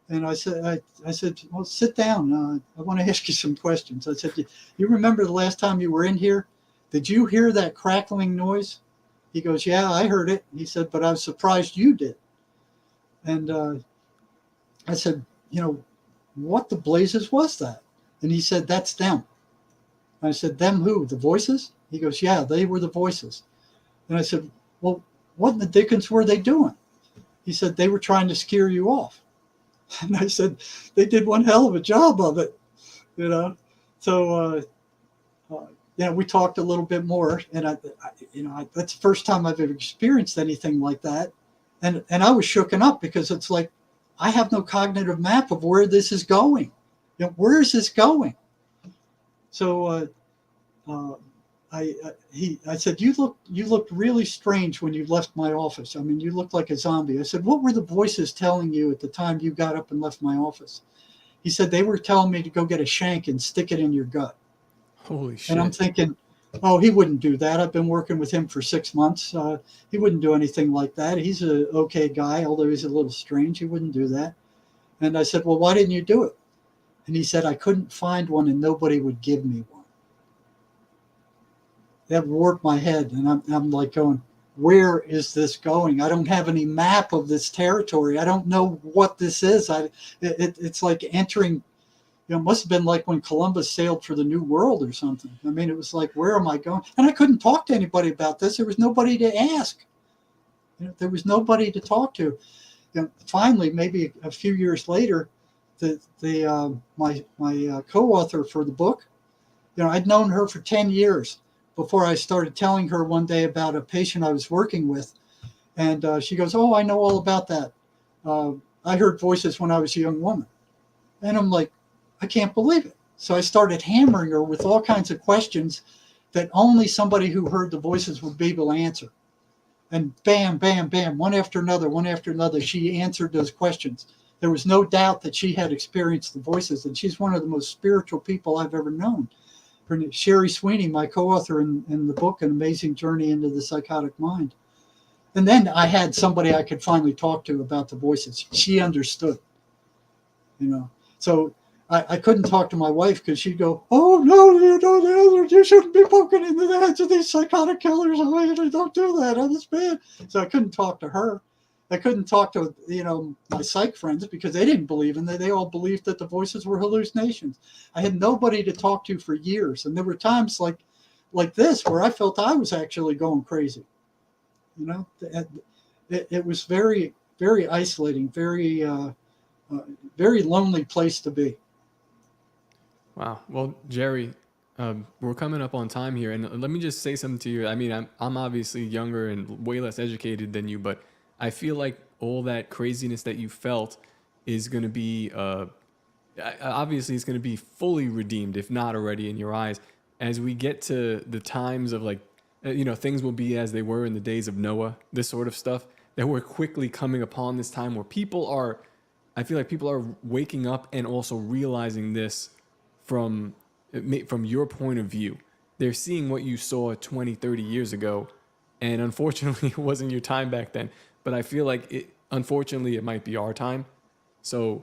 And I said, well, sit down. I want to ask you some questions. I said, you remember the last time you were in here? Did you hear that crackling noise? He goes, yeah, I heard it. He said, but I was surprised you did. And I said, what the blazes was that? And he said, that's them. I said, them who? The voices? He goes, yeah, they were the voices. And I said, well, what in the dickens were they doing? He said, they were trying to scare you off. And I said, they did one hell of a job of it, So, we talked a little bit more, and that's the first time I've ever experienced anything like that. And I was shooken up because it's like, I have no cognitive map of where this is going. Where is this going? So I said, you looked really strange when you left my office. I mean, you looked like a zombie. I said, what were the voices telling you at the time you got up and left my office? He said, they were telling me to go get a shank and stick it in your gut. Holy shit. And I'm thinking, oh, he wouldn't do that. I've been working with him for 6 months. He wouldn't do anything like that. He's an okay guy, although he's a little strange. He wouldn't do that. And I said, well, why didn't you do it? And he said, I couldn't find one and nobody would give me one. That warped my head. And I'm like going, where is this going? I don't have any map of this territory. I don't know what this is. It's like entering, it must have been like when Columbus sailed for the New World or something. I mean, it was like, where am I going? And I couldn't talk to anybody about this. There was nobody to ask. There was nobody to talk to. Finally, maybe a few years later, my co-author for the book, I'd known her for 10 years before I started telling her one day about a patient I was working with. And she goes, oh, I know all about that. I heard voices when I was a young woman. And I'm like, I can't believe it. So I started hammering her with all kinds of questions that only somebody who heard the voices would be able to answer. And bam, bam, bam, one after another, she answered those questions. There was no doubt that she had experienced the voices, and she's one of the most spiritual people I've ever known. Her name, Sherry Sweeney, my co-author in the book, An Amazing Journey into the Psychotic Mind. And then I had somebody I could finally talk to about the voices. She understood, So I couldn't talk to my wife because she'd go, oh, no, you shouldn't be poking into the heads of these psychotic killers. Don't do that. That's bad. So I couldn't talk to her. I couldn't talk to, my psych friends because they didn't believe in it. They all believed that the voices were hallucinations. I had nobody to talk to for years. And there were times like this where I felt I was actually going crazy. It was very, very isolating, very, very lonely place to be. Wow. Well, Jerry, we're coming up on time here, and let me just say something to you. I mean, I'm obviously younger and way less educated than you, but I feel like all that craziness that you felt is going to be, obviously it's going to be fully redeemed, if not already in your eyes, as we get to the times of things will be as they were in the days of Noah, this sort of stuff, that we're quickly coming upon this time where I feel like people are waking up and also realizing this from your point of view. They're seeing what you saw 20, 30 years ago, and unfortunately it wasn't your time back then. But I feel like unfortunately it might be our time. So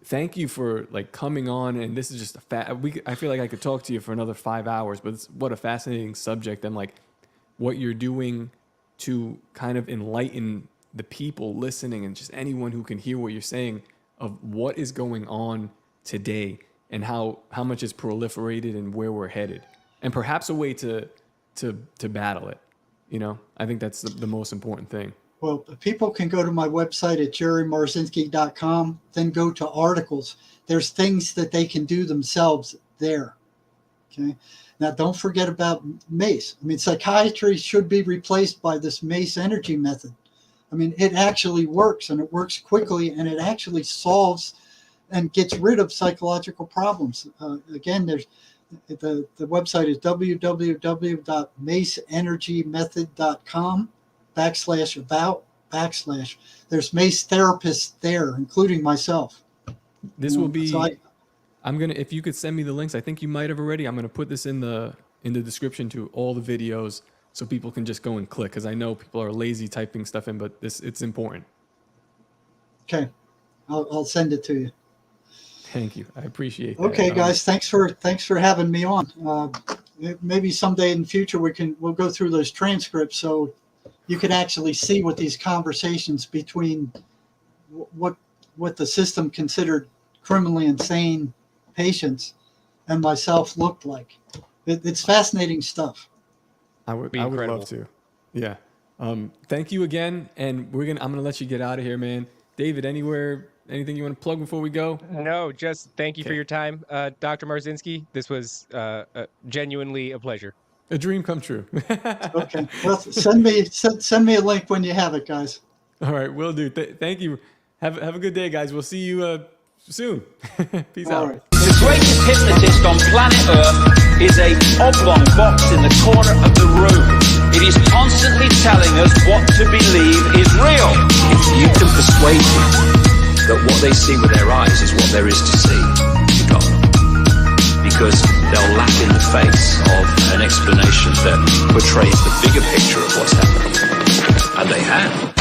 thank you for coming on, and this is just I feel like I could talk to you for another 5 hours, but what a fascinating subject, and what you're doing to kind of enlighten the people listening and just anyone who can hear what you're saying of what is going on today and how much is proliferated and where we're headed, and perhaps a way to battle it. I think that's the most important thing. Well, people can go to my website at jerrymarzinsky.com, then go to articles. There's things that they can do themselves there. Okay. Now, don't forget about MACE. I mean, psychiatry should be replaced by this MACE energy method. I mean, it actually works, and it works quickly, and it actually solves and gets rid of psychological problems. Again, there's the website is www.maceenergymethod.com/about/. There's MACE therapists there, including myself. This will be. I'm gonna. If you could send me the links, I think you might have already. I'm gonna put this in the description to all the videos, so people can just go and click. Because I know people are lazy typing stuff in, but it's important. Okay, I'll send it to you. Thank you. I appreciate that. Okay, guys, thanks for having me on. Maybe someday in the future we'll go through those transcripts so you can actually see what these conversations between what the system considered criminally insane patients and myself looked like. It's fascinating stuff. I would love to. Yeah. Thank you again, and I'm gonna let you get out of here, man. David, anything you want to plug before we go? No, just thank you for your time, Dr. Marzinsky. This was genuinely a pleasure. A dream come true. Okay. Well, send me a link when you have it, guys. All right, will do. Thank you. Have a good day, guys. We'll see you soon. Peace out. Right. The greatest hypnotist on planet Earth is a oblong box in the corner of the room. It is constantly telling us what to believe is real. If you can persuade people that what they see with their eyes is what there is to see, you got them. Because they'll laugh in the face of an explanation that portrays the bigger picture of what's happening. And they have.